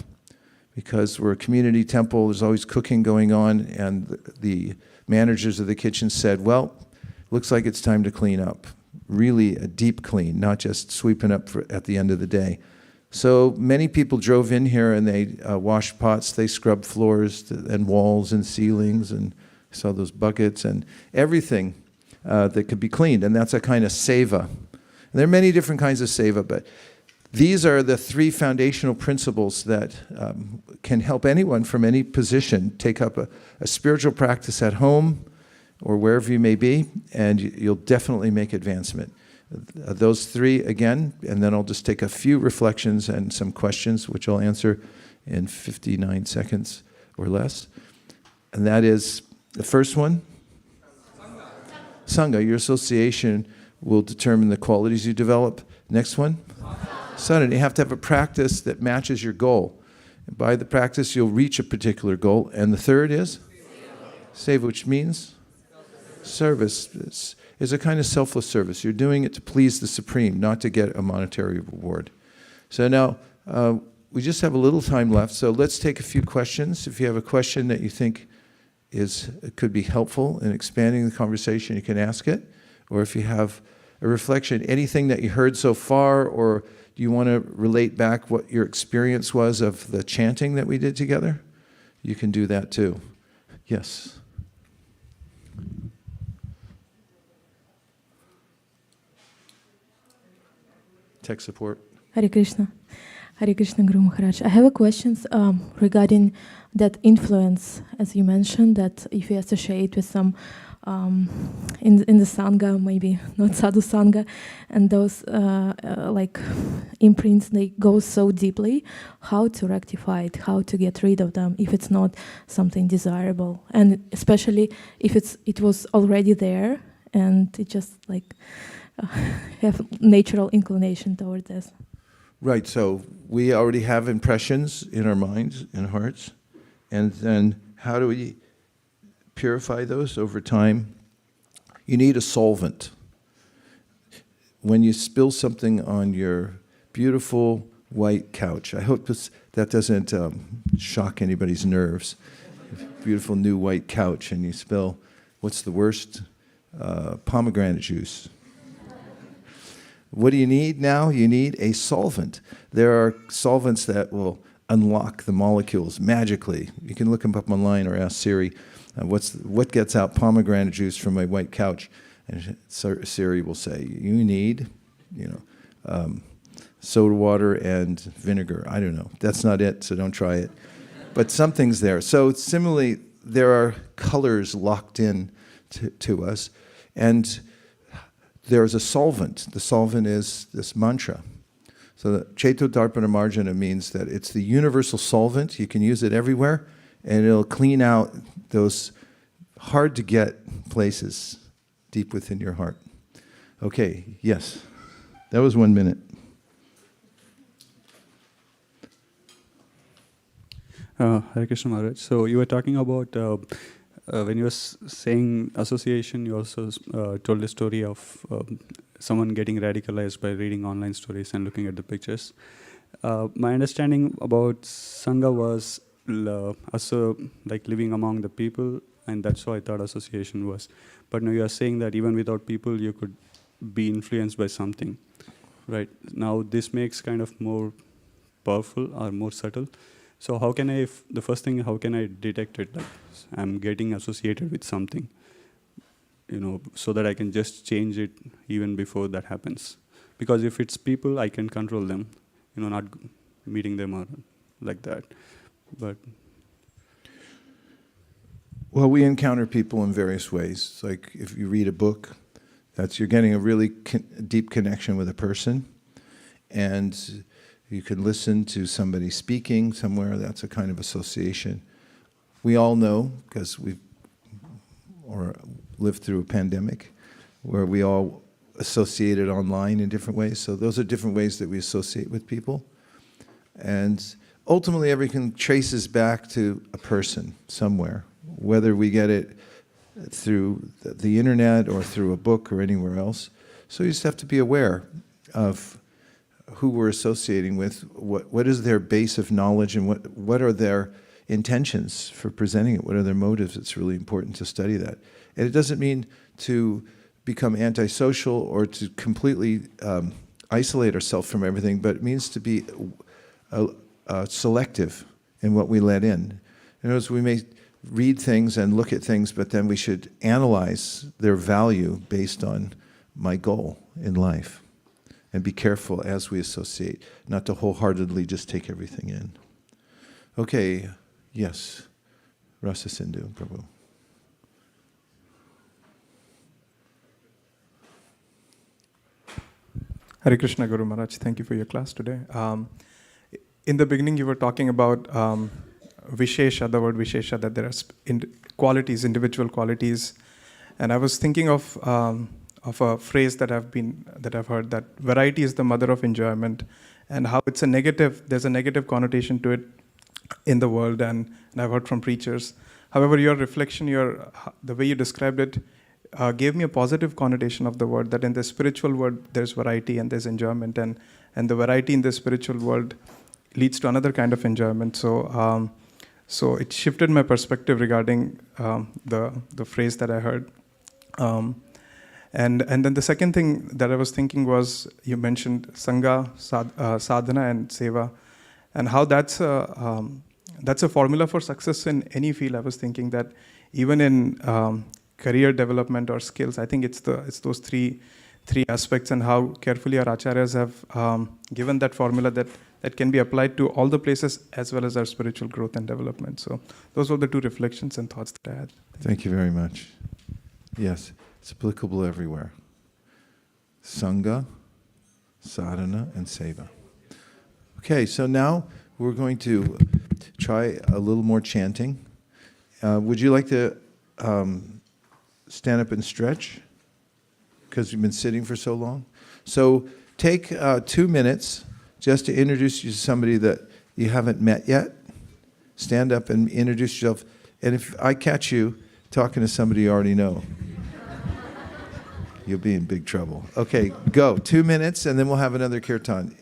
Because we're a community temple, there's always cooking going on, and the managers of the kitchen said, well, looks like it's time to clean up. Really a deep clean, not just sweeping up at the end of the day. So many people drove in here and they washed pots, they scrubbed floors and walls and ceilings, and I saw those buckets and everything that could be cleaned, and that's a kind of seva. And there are many different kinds of seva, but these are the three foundational principles that can help anyone from any position take up a spiritual practice at home or wherever you may be, and you'll definitely make advancement. Those three again, and then I'll just take a few reflections and some questions, which I'll answer in 59 seconds or less. And that is the first one. Sangha, your association will determine the qualities you develop. Next one. Sadhana, you have to have a practice that matches your goal. And by the practice, you'll reach a particular goal. And the third is? Seva, which means? Service. It's a kind of selfless service. You're doing it to please the Supreme, not to get a monetary reward. So now we just have a little time left, so let's take a few questions. If you have a question that you think could be helpful in expanding the conversation, you can ask it. Or if you have a reflection, anything that you heard so far, or do you want to relate back what your experience was of the chanting that we did together? You can do that too. Yes. Tech support. Hare Krishna. Hare Krishna, Guru Maharaj. I have a question regarding that influence, as you mentioned, that if you associate with some in the Sangha, maybe not Sadhu Sangha, and those like imprints, they go so deeply, how to rectify it, how to get rid of them if it's not something desirable, and especially if it was already there and it just like have natural inclination toward this. Right, so we already have impressions in our minds and hearts, and then how do we purify those over time? You need a solvent. When you spill something on your beautiful white couch, I hope that doesn't shock anybody's nerves. Beautiful new white couch, and you spill, what's the worst? Pomegranate juice. What do you need now? You need a solvent. There are solvents that will unlock the molecules magically. You can look them up online or ask Siri, what gets out pomegranate juice from my white couch? And Siri will say, you need, soda water and vinegar. I don't know. That's not it, so don't try it. But something's there. So similarly, there are colors locked in to us, and there's a solvent. The solvent is this mantra. So the Cheto Darpana Marjana means that it's the universal solvent. You can use it everywhere, and it'll clean out those hard-to-get places deep within your heart. Okay, yes. That was 1 minute. Hare Krishna Maharaj. So you were talking about when you were saying association, you also told a story of someone getting radicalized by reading online stories and looking at the pictures. My understanding about Sangha was like living among the people, and that's how I thought association was. But now you are saying that even without people, you could be influenced by something, right? Now this makes kind of more powerful or more subtle. So how can the first thing, how can I detect it? Like I'm getting associated with something, so that I can just change it even before that happens. Because if it's people, I can control them, not meeting them or like that. But well, we encounter people in various ways. Like if you read a book, you're getting a really deep connection with a person, and you can listen to somebody speaking somewhere. That's a kind of association. We all know, because we've lived through a pandemic, where we all associated online in different ways. So those are different ways that we associate with people. And ultimately, everything traces back to a person somewhere, whether we get it through the internet or through a book or anywhere else. So you just have to be aware of who we're associating with, what is their base of knowledge, and what are their intentions for presenting it, what are their motives. It's really important to study that. And it doesn't mean to become antisocial or to completely isolate ourselves from everything, but it means to be selective in what we let in. In other words, we may read things and look at things, but then we should analyze their value based on my goal in life. And be careful as we associate, not to wholeheartedly just take everything in. Okay, yes. Rasa Sindhu, Prabhu. Hare Krishna, Guru Maharaj. Thank you for your class today. In the beginning, you were talking about Vishesha, the word Vishesha, that there are qualities, individual qualities. And I was thinking of a phrase that I've heard, that variety is the mother of enjoyment, and how there's a negative connotation to it in the world, and I've heard from preachers. However, your reflection, the way you described it, gave me a positive connotation of the word, that in the spiritual world there's variety and there's enjoyment, and and the variety in the spiritual world leads to another kind of enjoyment. So it shifted my perspective regarding the phrase that I heard. And then the second thing that I was thinking was, you mentioned Sangha, Sadhana, and Seva, and how that's a formula for success in any field. I was thinking that even in career development or skills, I think it's those three aspects, and how carefully our acharyas have given that formula that can be applied to all the places as well as our spiritual growth and development. So those were the two reflections and thoughts that I had. Thank you very much. Yes, it's applicable everywhere. Sangha, sadhana, and seva. Okay, so now we're going to try a little more chanting. Would you like to stand up and stretch? Because you've been sitting for so long. So take 2 minutes just to introduce you to somebody that you haven't met yet. Stand up and introduce yourself. And if I catch you talking to somebody you already know, you'll be in big trouble. Okay, go. 2 minutes, and then we'll have another kirtan.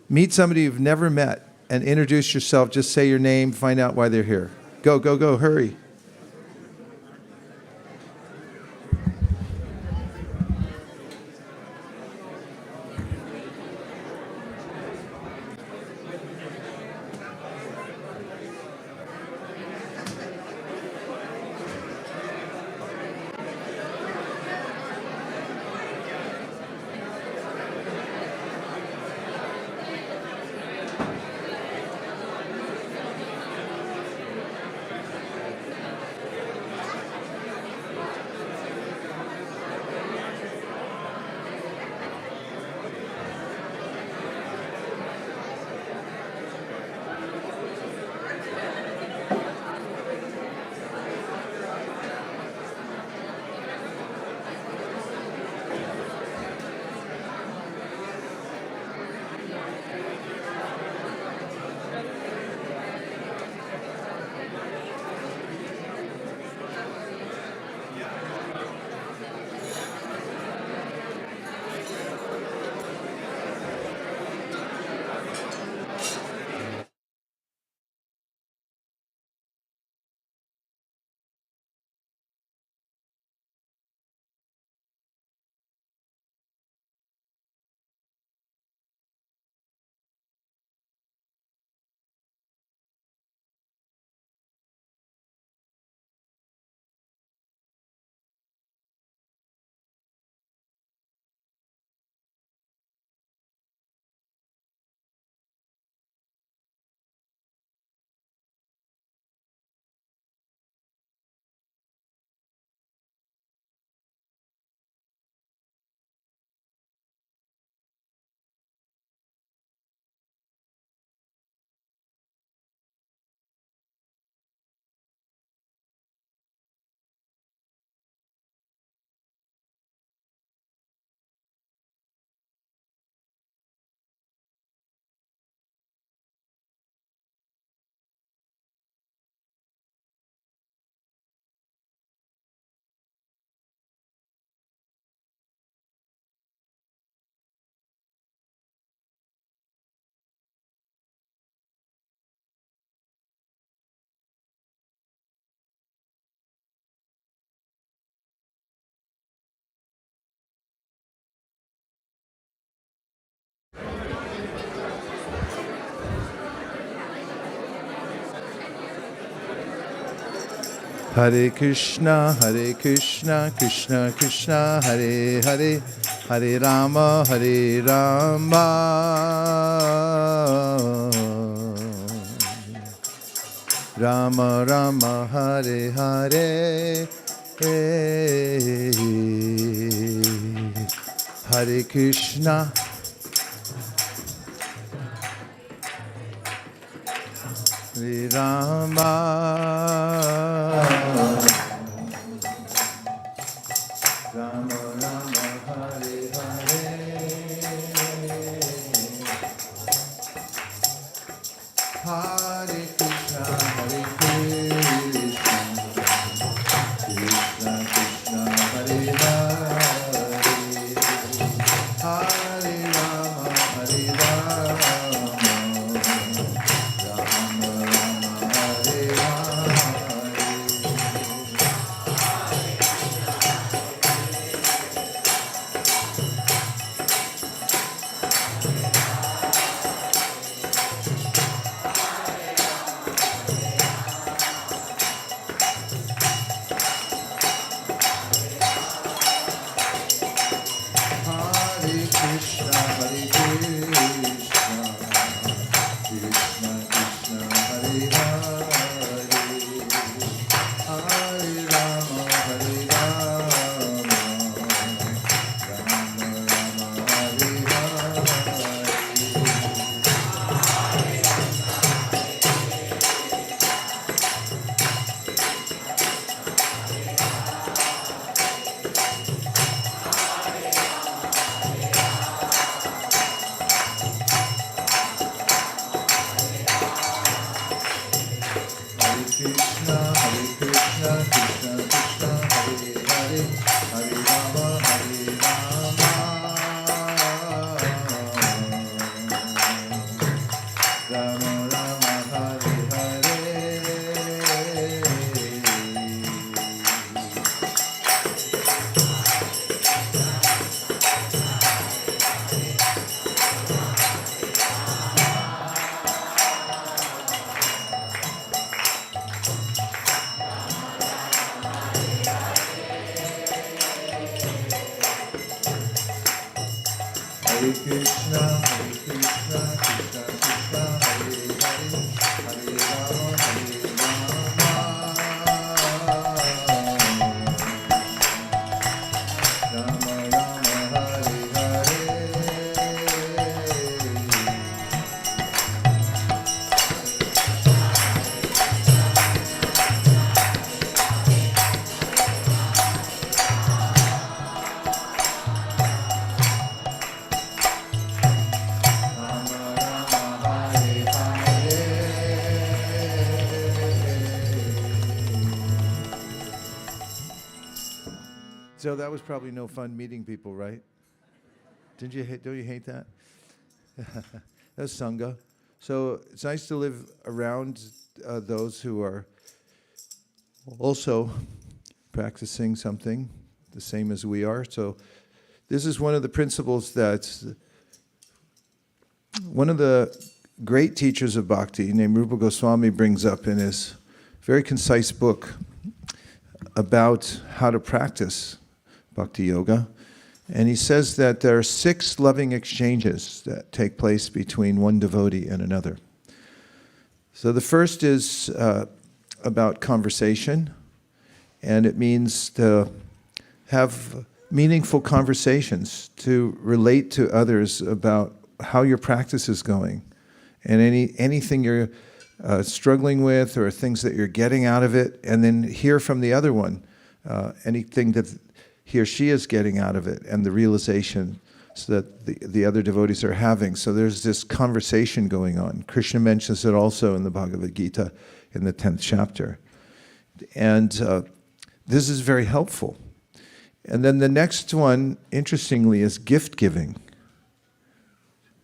Meet somebody you've never met and introduce yourself. Just say your name, find out why they're here. Go, go, go, hurry. Hare Krishna, Krishna Krishna, Hare Hare, Hare Rama, Rama Rama, Hare Hare, Hare Krishna, Hare Rama, Rama Rama, Hare Hare, Hare Krishna, Krishna Krishna, Hare Hare, Hare Rama, Hare Rama. Krishna, Krishna Krishna, Hare Hare, Hare Rama, Hare Rama, Rama Rama, Hare Hare. Hare Krishna, Krishna Krishna, Hare Hare, Hare Rama, Hare Rama, Rama Rama, Hare Hare. So that was probably no fun meeting people, right? Don't you hate that? That's Sangha. So it's nice to live around those who are also practicing something the same as we are. So this is one of the principles that one of the great teachers of Bhakti named Rupa Goswami brings up in his very concise book about how to practice Bhakti Yoga. And he says that there are 6 loving exchanges that take place between one devotee and another. So the first is about conversation, and it means to have meaningful conversations, to relate to others about how your practice is going, and anything you're struggling with or things that you're getting out of it, and then hear from the other one anything that he or she is getting out of it, and the realization so that the other devotees are having. So there's this conversation going on. Krishna mentions it also in the Bhagavad Gita in the 10th chapter. And this is very helpful. And then the next one, interestingly, is gift giving.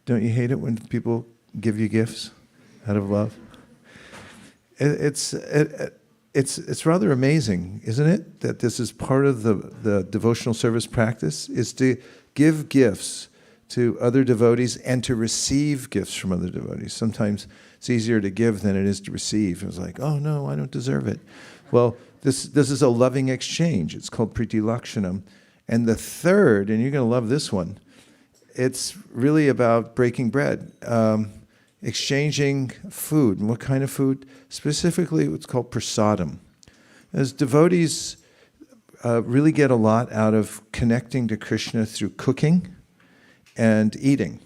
Don't you hate it when people give you gifts out of love? It's rather amazing, isn't it? That this is part of the devotional service practice, is to give gifts to other devotees and to receive gifts from other devotees. Sometimes it's easier to give than it is to receive. It's like, oh no, I don't deserve it. Well, this is a loving exchange. It's called Priti Lakshanam. And the third, and you're going to love this one, it's really about breaking bread. Exchanging food. And what kind of food? Specifically, what's called prasadam. As devotees really get a lot out of connecting to Krishna through cooking and eating.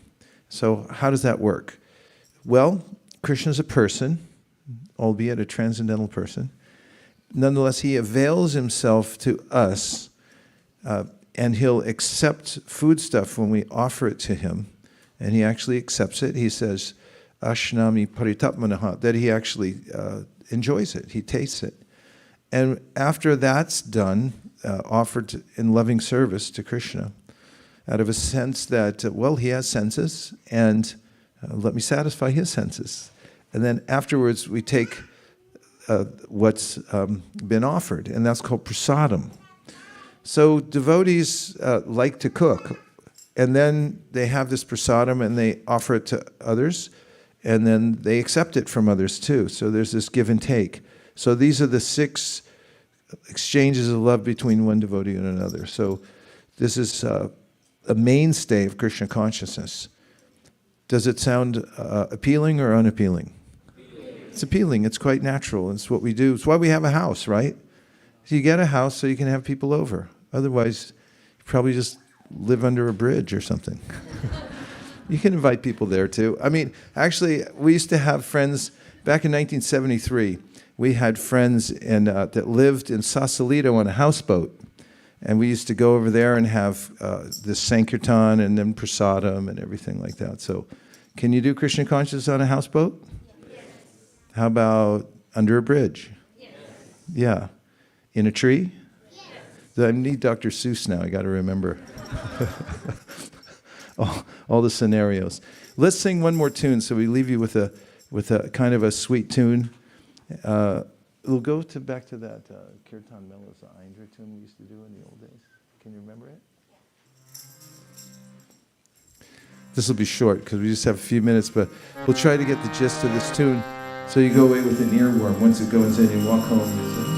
So how does that work? Well, Krishna's a person, albeit a transcendental person. Nonetheless, he avails himself to us, and he'll accept foodstuff when we offer it to him. And he actually accepts it. He says, Ashnami paritapmanaha, that he actually enjoys it, he tastes it. And after that's done, offered in loving service to Krishna, out of a sense that, well, he has senses, and let me satisfy his senses. And then afterwards, we take what's been offered, and that's called prasadam. So devotees like to cook, and then they have this prasadam, and they offer it to others, and then they accept it from others too. So there's this give and take. So these are the 6 exchanges of love between one devotee and another. So this is a mainstay of Krishna consciousness. Does it sound appealing or unappealing? It's appealing. It's quite natural. It's what we do. It's why we have a house, right? So you get a house so you can have people over. Otherwise, you probably just live under a bridge or something. You can invite people there too. I mean, actually, we used to have friends back in 1973. We had friends that lived in Sausalito on a houseboat. And we used to go over there and have this Sankirtan and then prasadam and everything like that. So can you do Krishna consciousness on a houseboat? Yes. How about under a bridge? Yeah. In a tree? Yes. I need Dr. Seuss now. I got to remember all the scenarios. Let's sing one more tune, so we leave you with a kind of a sweet tune. We'll go back to that kirtan melodies, the Indra tune we used to do in the old days. Can you remember it? This will be short because we just have a few minutes, but we'll try to get the gist of this tune so you go away with an earworm. Once it goes in, you walk home with it.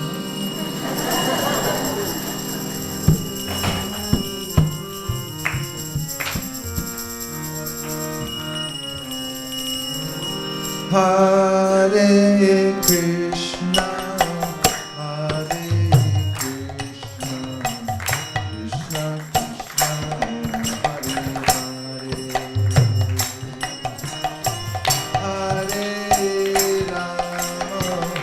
Hare Krishna, Hare Krishna, Krishna Krishna, Hare Hare, Hare Rama, Rama Rama, Hare Hare.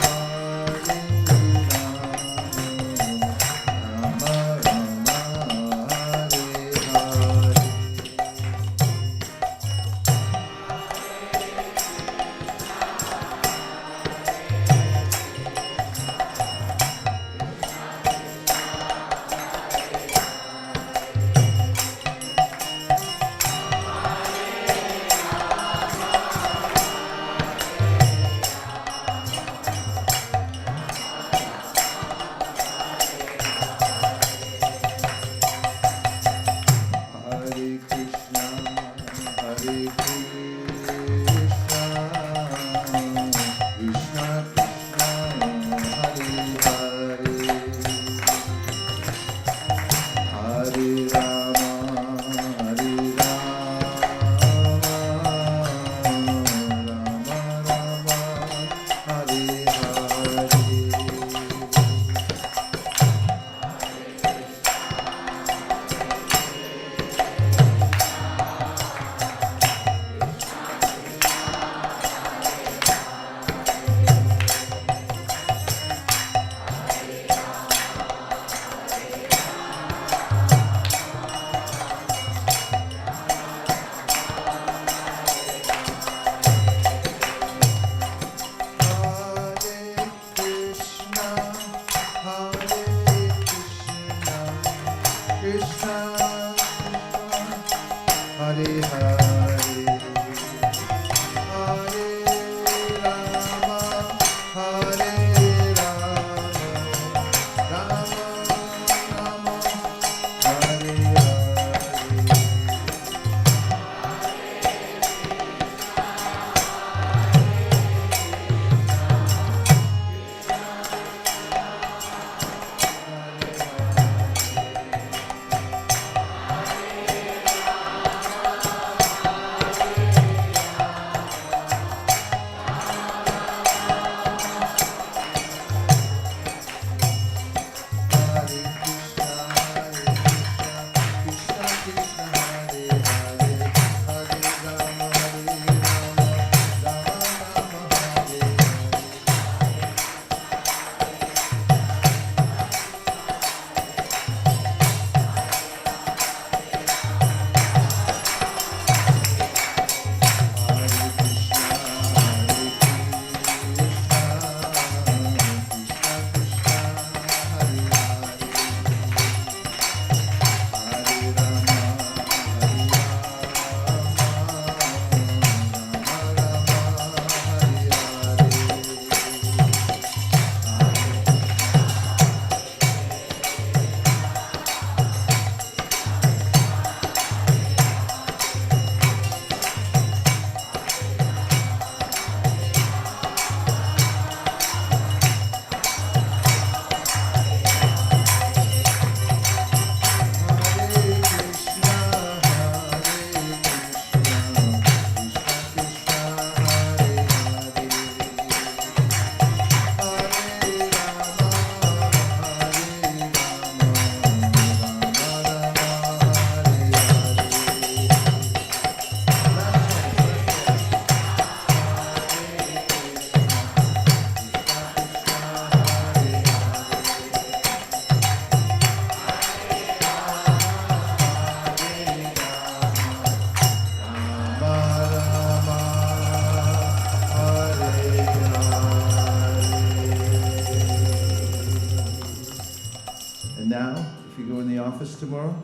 now, if you go in the office tomorrow,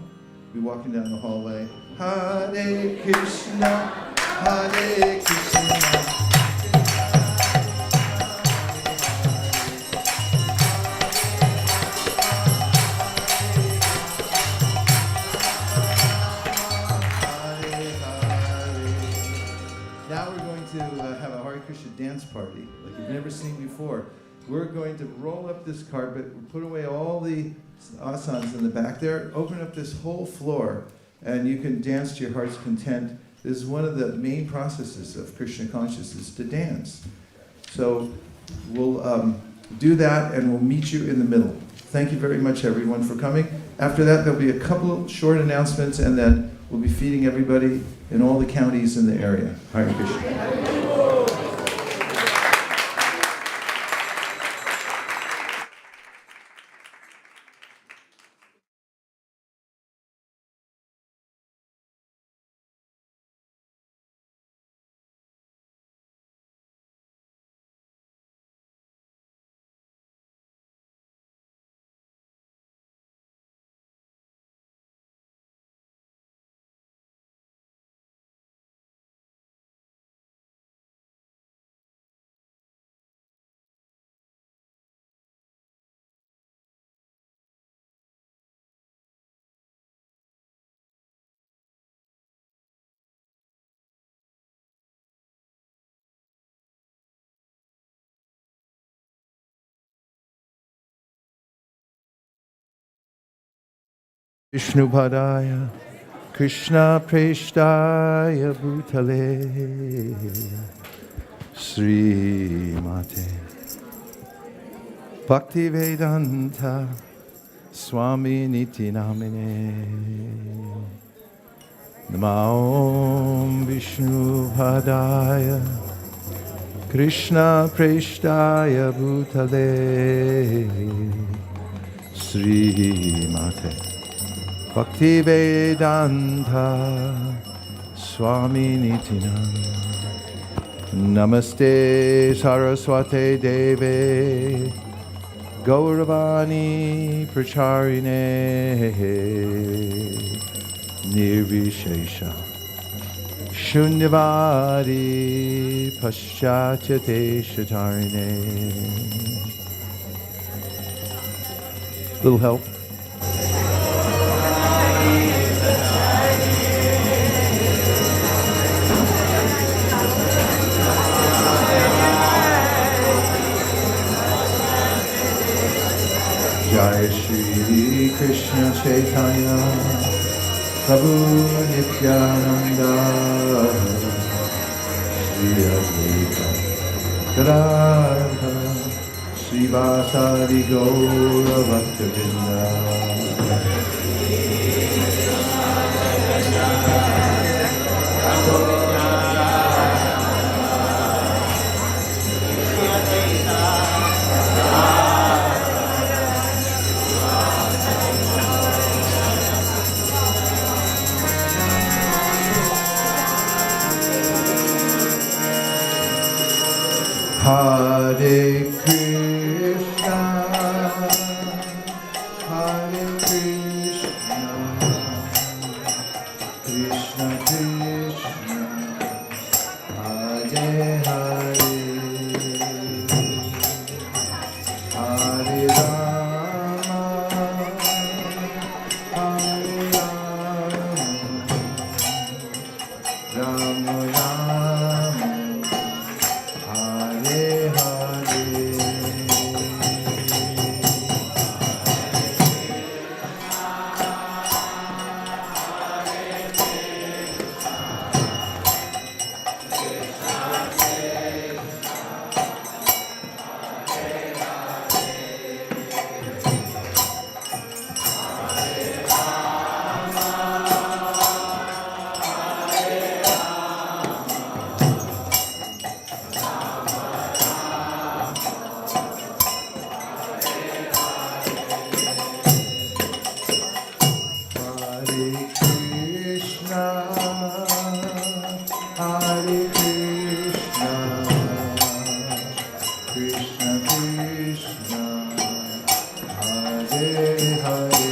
be walking down the hallway, Hare Krishna, Hare Krishna. Now we're going to have a Hare Krishna dance party like you've never seen before. We're going to roll up this carpet, put away all the asanas in the back there, open up this whole floor, and you can dance to your heart's content. This is one of the main processes of Krishna consciousness, to dance. So we'll do that, and we'll meet you in the middle. Thank you very much, everyone, for coming. After that, there'll be a couple of short announcements, and then we'll be feeding everybody in all the counties in the area. Hare Krishna. Vishnu Padaya, Krishna Preshtaya Bhutale, Sri Mate, Bhakti Vedanta, Swami Niti Namine, Namo Vishnu Padaya, Krishna Preshtaya Bhutale, Sri Mate. Bhakti Vedanta Swami Nitinam Namaste Saraswate Deve Gauravani Pracharine Nirvishesha Shunyavadi Paschatya Shatarine. Little help. Jai Shri Krishna Chaitanya Prabhu Nityananda Shri Advaita Gadadhara Shri Vyasadev Gaura Bhaktivinoda. Hare Krishna, Hare Krishna, Krishna Krishna, Hare Hare, Hare Rama, Hare Rama, Rama Rama. Hare Hare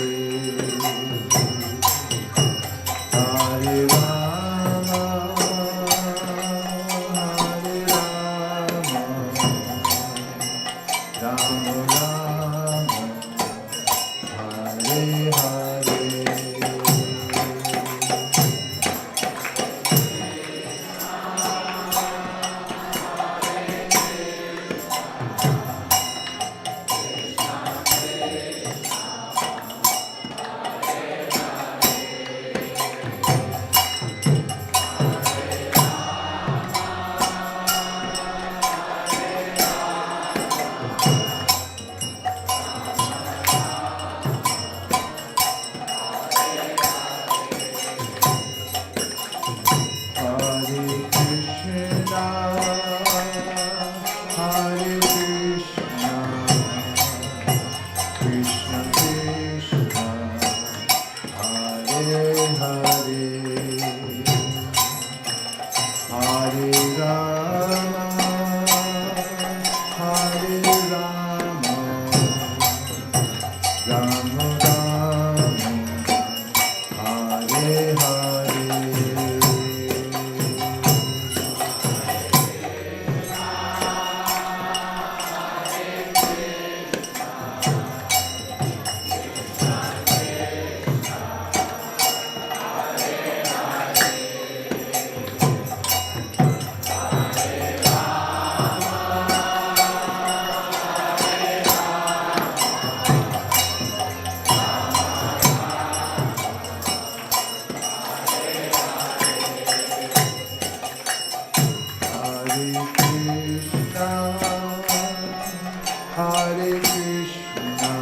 Krishna,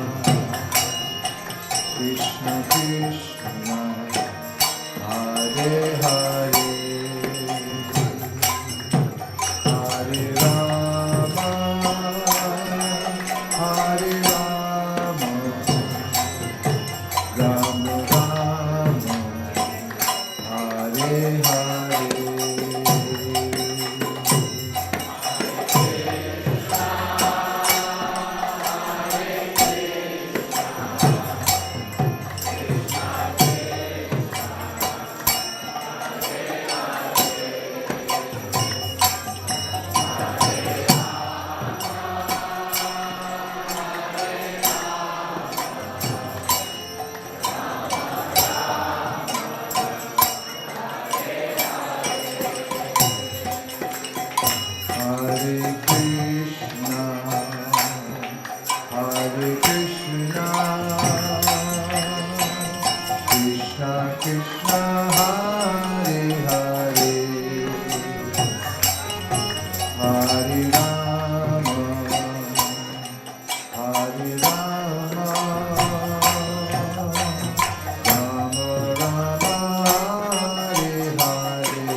Krishna Krishna, Hare Hare, Hare Rama, Hare Rama, Rama Rama, Hare Hare. Hare Krishna, Krishna Krishna, Hare Hare, Hare Rama, Hare Rama, Rama Rama, Hare Hare.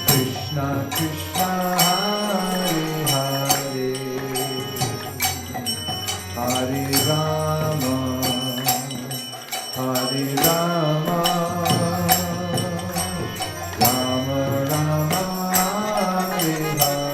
Krishna Krishna, Hare Hare, Hare Rama, Hare Rama, Rama Rama, Hare Hare.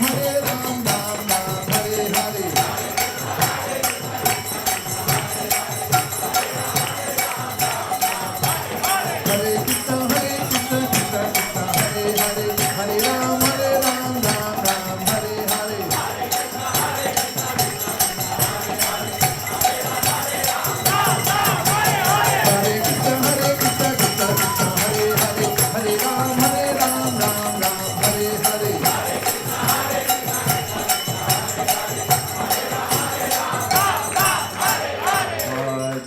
Hare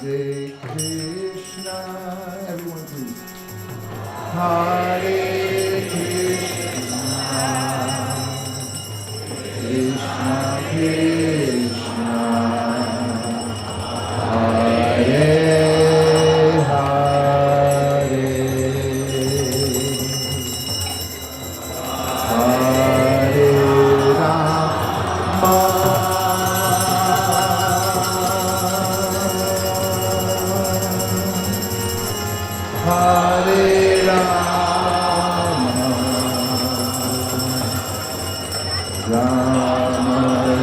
Hare Krishna. Everyone please. Hare Krishna. Krishna Krishna. Hare Hare. Hare Rama. Hare Rama, Rama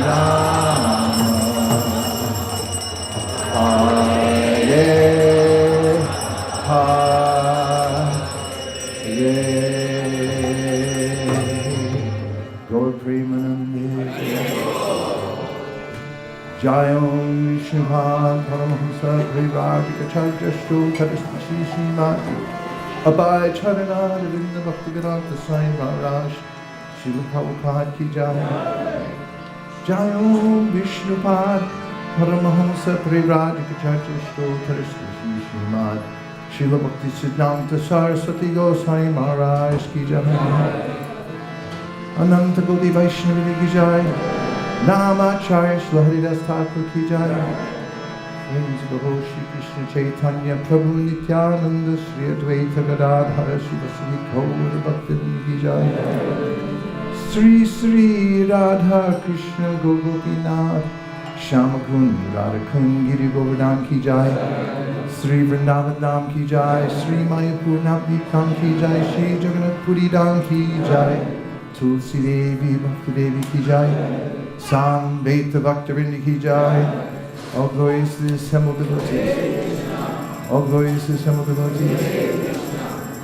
Rama, Hare Hare. Gaur Premanande. Jayom Vishnuhan Paramahamsa Privrajikacharya Shri Srimad Abhay Charana Ravinda Bhaktivedanta Swami Maharaj Srila Prabhupada Ki Jai. Jayom Vishnupad Paramahamsa Privrajikacharya Shri Srimad Srila Bhakti Siddhanta Saraswati Goswami Maharaj Ki Jai. Ananta Gaudiya Vaishnava Ki Jai. Namacharya Shri Haridas Thakur Ki Jai. Friends of the whole Shri Krishna Chaitanya Prabhu Nityananda Shri Advaita Gadadhara Shri Vaisesika Gaura Bhaktivinoda Ki Jai. Sri Sri Radha Krishna Gopinath Shamakund Radhakund Giri Govardhan Ki Jai. Sri Vrindavan Dham Ki Jai. Sri Mayapur Navdeep Dham Ki Jai. Sri Jagannath Puri Dham Ki Jai. Tulsi Devi Bhakti Devi Ki Jai. Samveta Bhaktivinoda Ki Jai. All glories to the assembled devotees. All glories to the assembled devotees.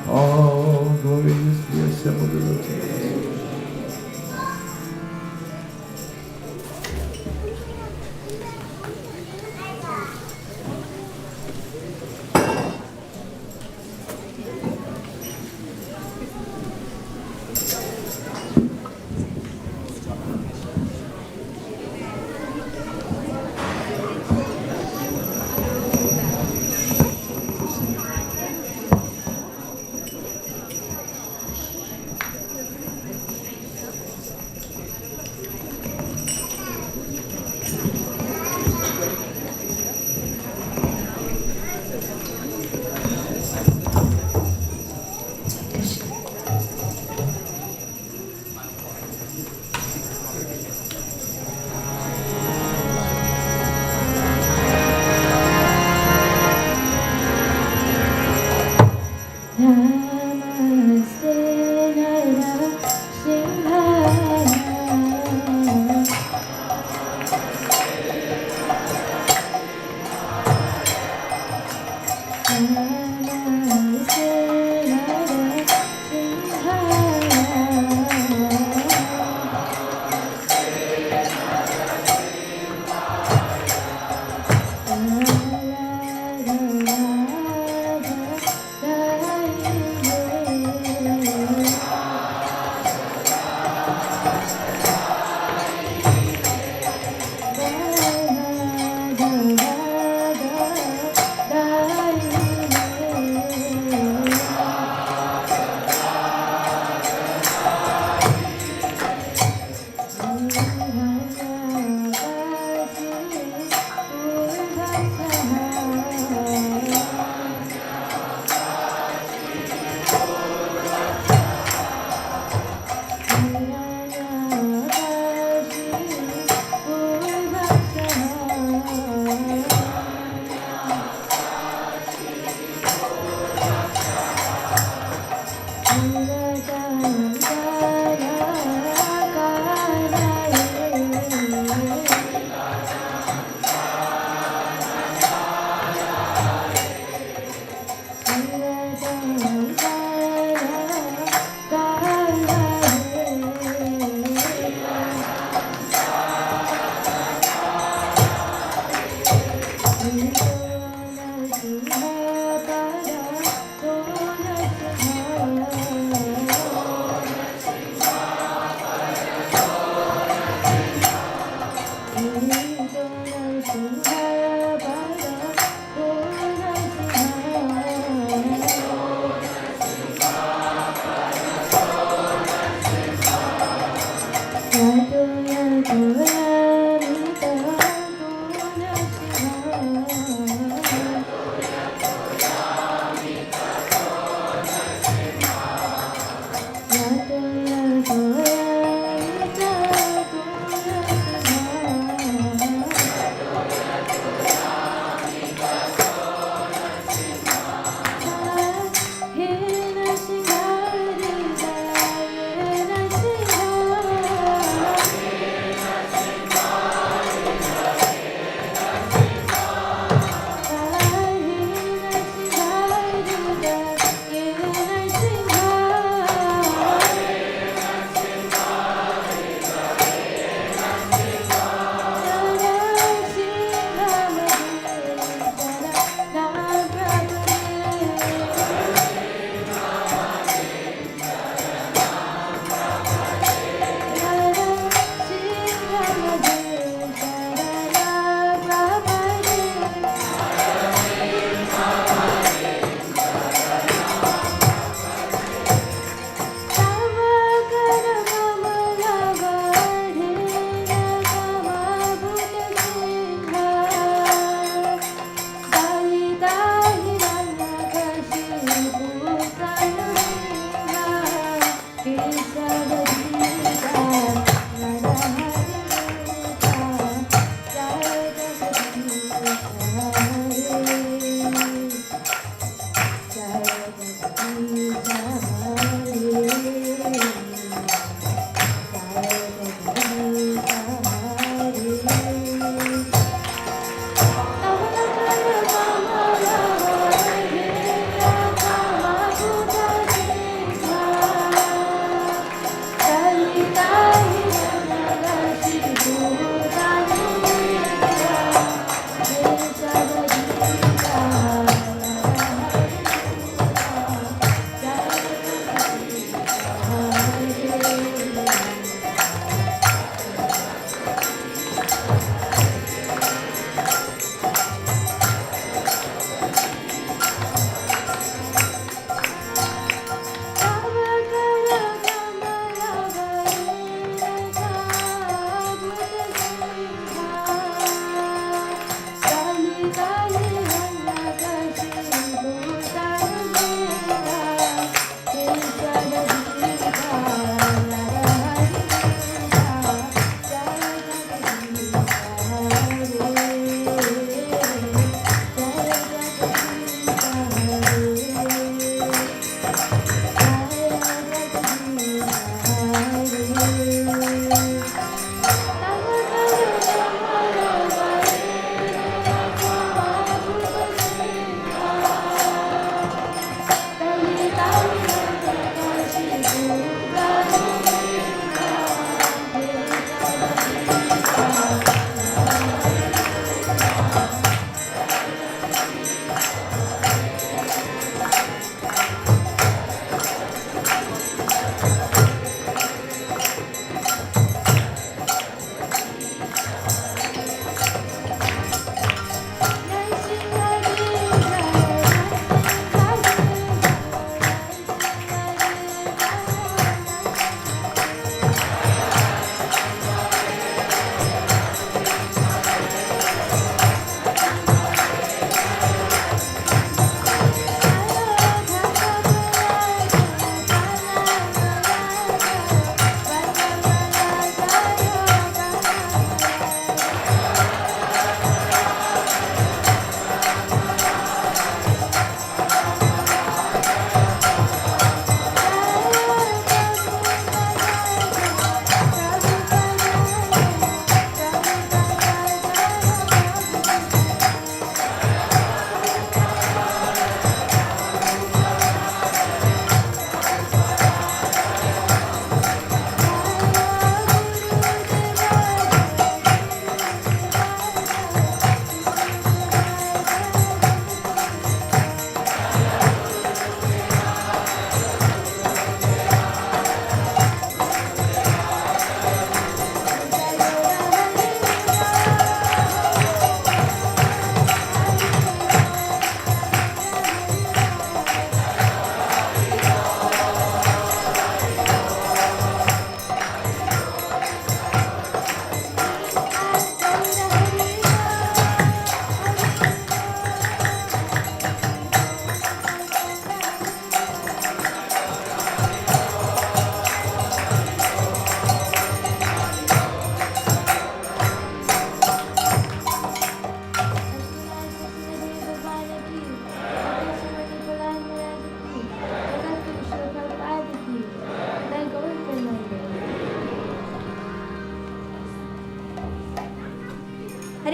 All glories to the assembled devotees.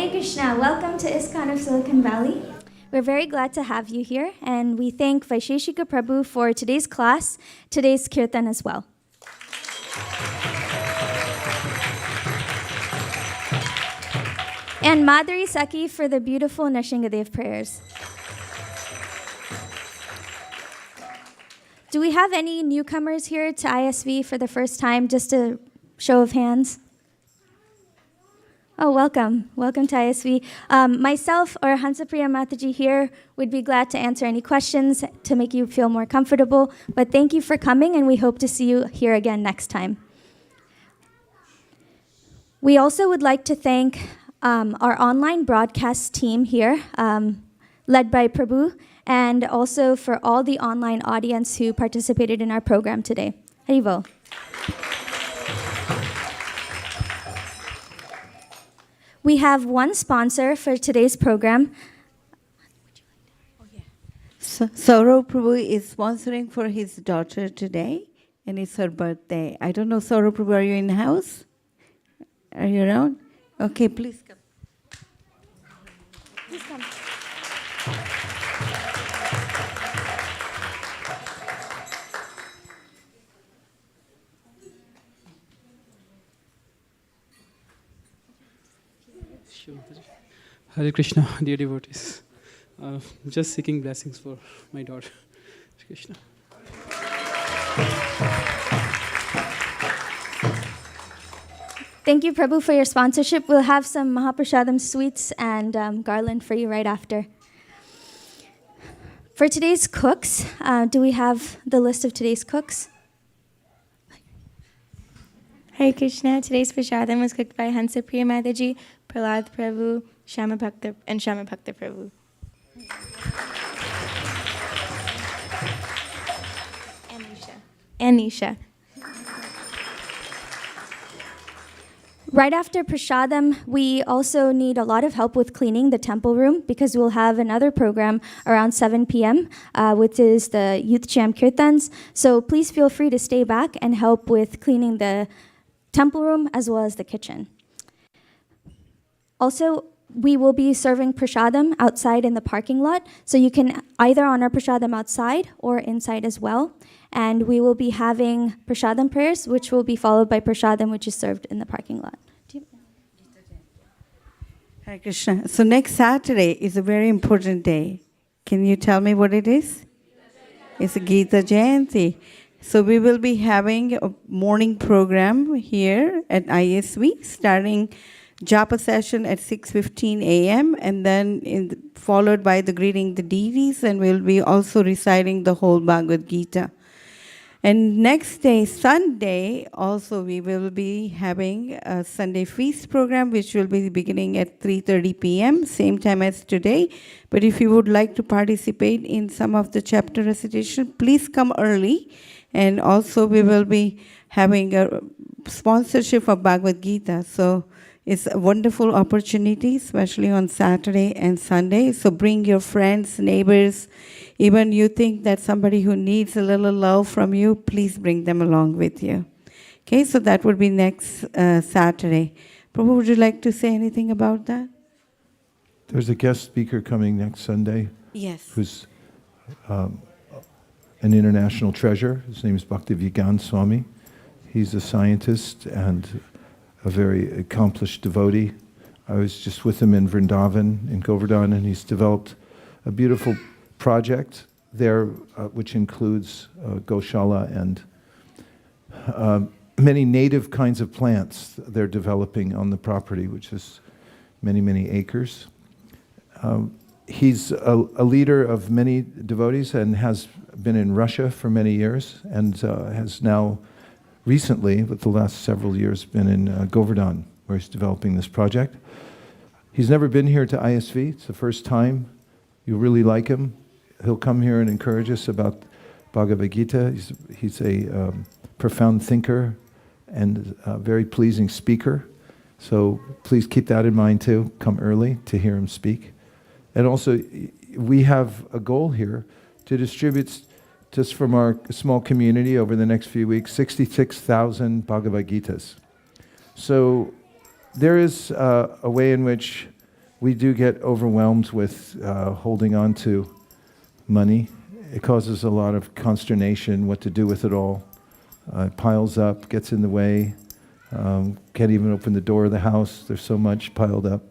Hare Krishna, welcome to ISKCON of Silicon Valley. We're very glad to have you here, and we thank Vaisesika Prabhu for today's class, today's kirtan as well. And Madhuri Saki for the beautiful Nrsingadev prayers. Do we have any newcomers here to ISV for the first time? Just a show of hands. Oh, welcome. Welcome to ISV. Myself or Hansapriya Mataji here would be glad to answer any questions to make you feel more comfortable. But thank you for coming, and we hope to see you here again next time. We also would like to thank our online broadcast team here, led by Prabhu, and also for all the online audience who participated in our program today. Haribol. We have one sponsor for today's program. Saurav Prabhu is sponsoring for his daughter today, and it's her birthday. I don't know, Saurav Prabhu, are you in the house? Are you around? Okay, please come. Please come. Hare Krishna, dear devotees. Just seeking blessings for my daughter. Hare Krishna. Thank you, Prabhu, for your sponsorship. We'll have some Mahaprasadam sweets and garland for you right after. For today's cooks, do we have the list of today's cooks? Hare Krishna. Today's prasadam was cooked by Hansapriya Mataji, Prahlad Prabhu, Shama Bhakta Prabhu. And Nisha. Right after prasadam, we also need a lot of help with cleaning the temple room because we'll have another program around 7 p.m., which is the Youth Chant Kirtans. So please feel free to stay back and help with cleaning the temple room as well as the kitchen. Also, we will be serving prasadam outside in the parking lot, so you can either honor prasadam outside or inside as well. And we will be having prasadam prayers, which will be followed by prasadam, which is served in the parking lot. Hare Krishna. So next Saturday is a very important day. Can you tell me what it is? It's a Gita Jayanti. So we will be having a morning program here at ISV, starting Japa session at 6:15 a.m. and then followed by the greeting the deities, and we'll be also reciting the whole Bhagavad Gita. And next day, Sunday, also we will be having a Sunday feast program, which will be beginning at 3:30 p.m., same time as today. But if you would like to participate in some of the chapter recitation, please come early. And also we will be having a sponsorship of Bhagavad Gita. So it's a wonderful opportunity, especially on Saturday and Sunday. So bring your friends, neighbors. Even you think that somebody who needs a little love from you, please bring them along with you. Okay, so that would be next Saturday. Prabhu, would you like to say anything about that? There's a guest speaker coming next Sunday. Yes. Who's an international treasure. His name is Bhakti Swami. He's a scientist and a very accomplished devotee. I was just with him in Vrindavan, in Govardhan, and he's developed a beautiful project there, which includes Goshala and many native kinds of plants they're developing on the property, which is many, many acres. He's a leader of many devotees and has been in Russia for many years and has now recently, with the last several years, been in Govardhan, where he's developing this project. He's never been here to ISV. It's the first time. You'll really like him. He'll come here and encourage us about Bhagavad Gita. He's a profound thinker and a very pleasing speaker. So please keep that in mind too. Come early to hear him speak. And also, we have a goal here to distribute, just from our small community over the next few weeks, 66,000 Bhagavad Gitas. So there is a way in which we do get overwhelmed with holding on to money. It causes a lot of consternation what to do with it all. It piles up, gets in the way, can't even open the door of the house. There's so much piled up.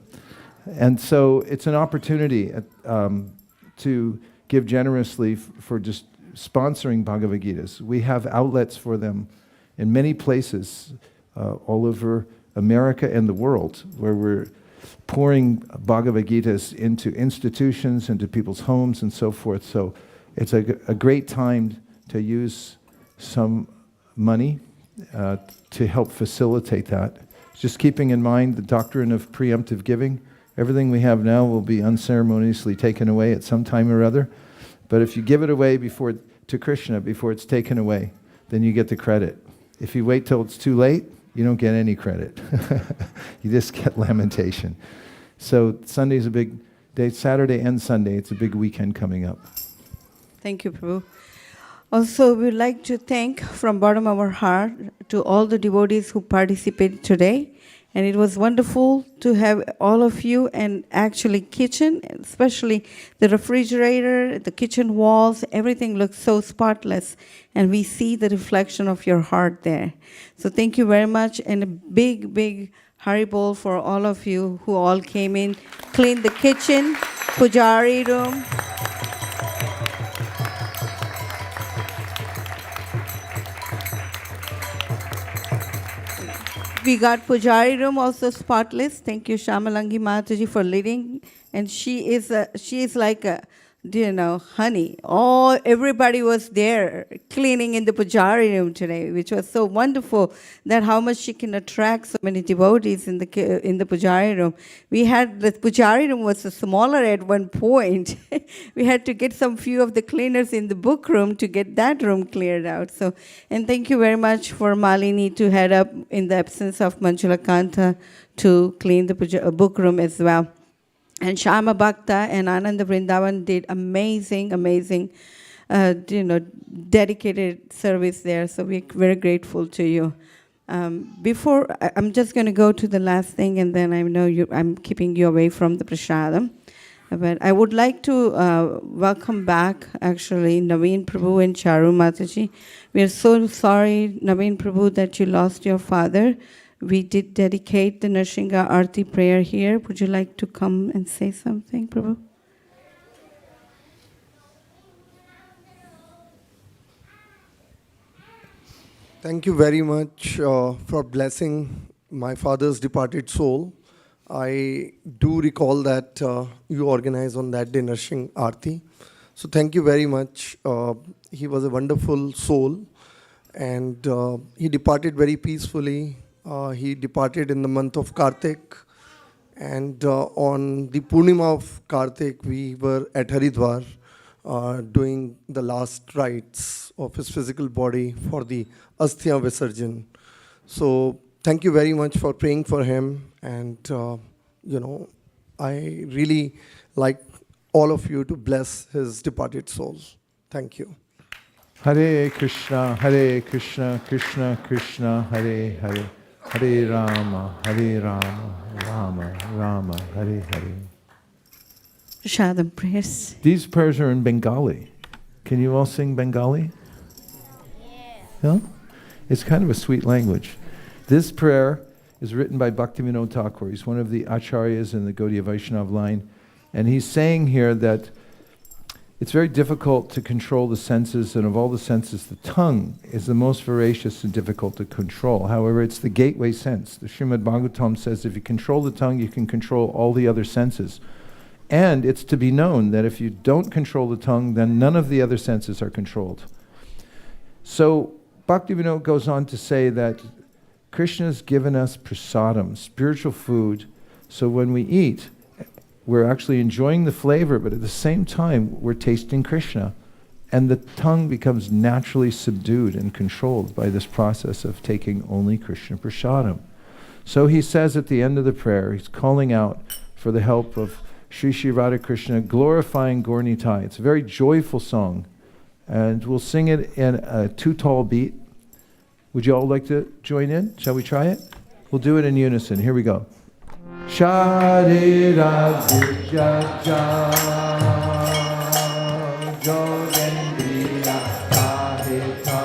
And so it's an opportunity to give generously for just sponsoring Bhagavad Gitas. We have outlets for them in many places all over America and the world, where we're pouring Bhagavad Gitas into institutions, into people's homes and so forth. So it's a great time to use some money to help facilitate that. Just keeping in mind the doctrine of preemptive giving. Everything we have now will be unceremoniously taken away at some time or other. But if you give it away to Krishna before it's taken away, then you get the credit. If you wait till it's too late, you don't get any credit. You just get lamentation. So Sunday's a big day. Saturday and Sunday, it's a big weekend coming up. Thank you, Prabhu. Also, we'd like to thank from bottom of our heart to all the devotees who participated today. And it was wonderful to have all of you, and actually kitchen, especially the refrigerator, the kitchen walls, everything looks so spotless. And we see the reflection of your heart there. So thank you very much, and a big, big Haribol for all of you who all came in, cleaned the kitchen, pujari room. We got Pujari room also spotless. Thank you, Shamalangi Mataji, for leading. And she is like a, honey. Everybody was there cleaning in the Pujari room today, which was so wonderful that how much she can attract so many devotees in the Pujari room. We had, the Pujari room was smaller at one point. We had to get some few of the cleaners in the book room to get that room cleared out. So, and thank you very much for Malini to head up in the absence of Manjula Kanta to clean the book room as well. And Shama Bhakta and Ananda Vrindavan did amazing, dedicated service there. So we're very grateful to you. I'm just going to go to the last thing, and then I know I'm keeping you away from the prasadam. But I would like to welcome back, actually, Naveen Prabhu and Charu Mataji. We are so sorry, Naveen Prabhu, that you lost your father. We did dedicate the Narsingha Arti prayer here. Would you like to come and say something, Prabhu? Thank you very much for blessing my father's departed soul. I do recall that you organized on that day Nursing Aarti. So thank you very much. He was a wonderful soul, and he departed very peacefully. He departed in the month of Kartik, and on the Purnima of Kartik, we were at Haridwar doing the last rites of his physical body for the Asthya Visarjan. So thank you very much for praying for him, and I really like all of you to bless his departed soul. Thank you. Hare Krishna, Krishna Krishna, Hare Hare, Hare Rama, Rama Rama, Hare Hare. Prashadam prayers. These prayers are in Bengali. Can you all sing Bengali? Yeah. It's kind of a sweet language. This prayer is written by Bhaktivinoda Thakur. He's one of the acharyas in the Gaudiya Vaishnava line. And he's saying here that it's very difficult to control the senses, and of all the senses, the tongue is the most voracious and difficult to control. However, it's the gateway sense. The Srimad Bhagavatam says if you control the tongue, you can control all the other senses. And it's to be known that if you don't control the tongue, then none of the other senses are controlled. So Bhaktivinoda goes on to say that Krishna's given us prasadam, spiritual food, so when we eat, we're actually enjoying the flavor, but at the same time, we're tasting Krishna. And the tongue becomes naturally subdued and controlled by this process of taking only Krishna prasadam. So he says at the end of the prayer, he's calling out for the help of Sri Sri Radha Krishna, glorifying Gaur-Nitai. It's a very joyful song, and we'll sing it in a 2-tall beat. Would you all like to join in? Shall we try it? We'll do it in unison. Here we go. Sharira Vijaya Jogendriya Sahita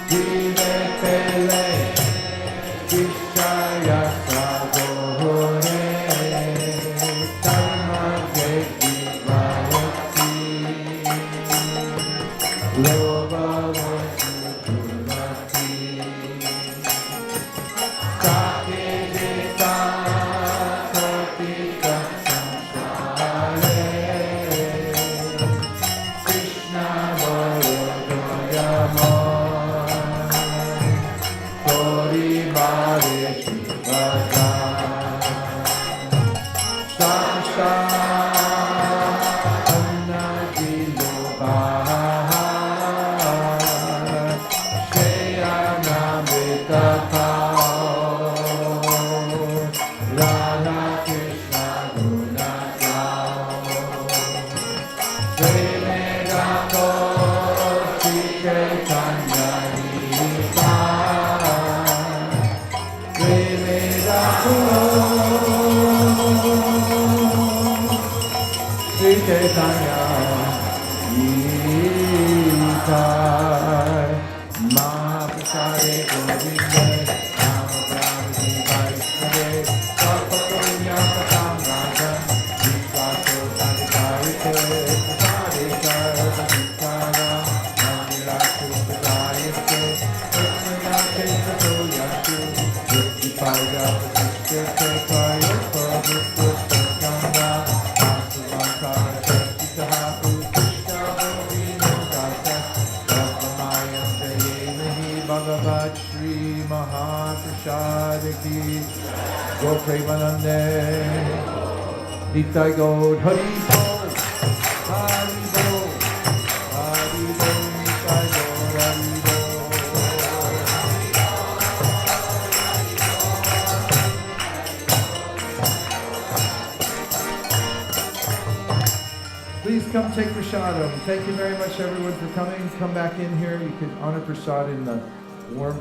Vive Pele Vishaya Sadore Dhamma Jeti Bhavati Loba Nitai Gaur, Hari Bol, Hari Bol, Hari Bol, Nitai Gaur, Hari Bol. Please come take prasadam. Thank you very much, everyone, for coming. Come back in here. You can honor prasad in the warm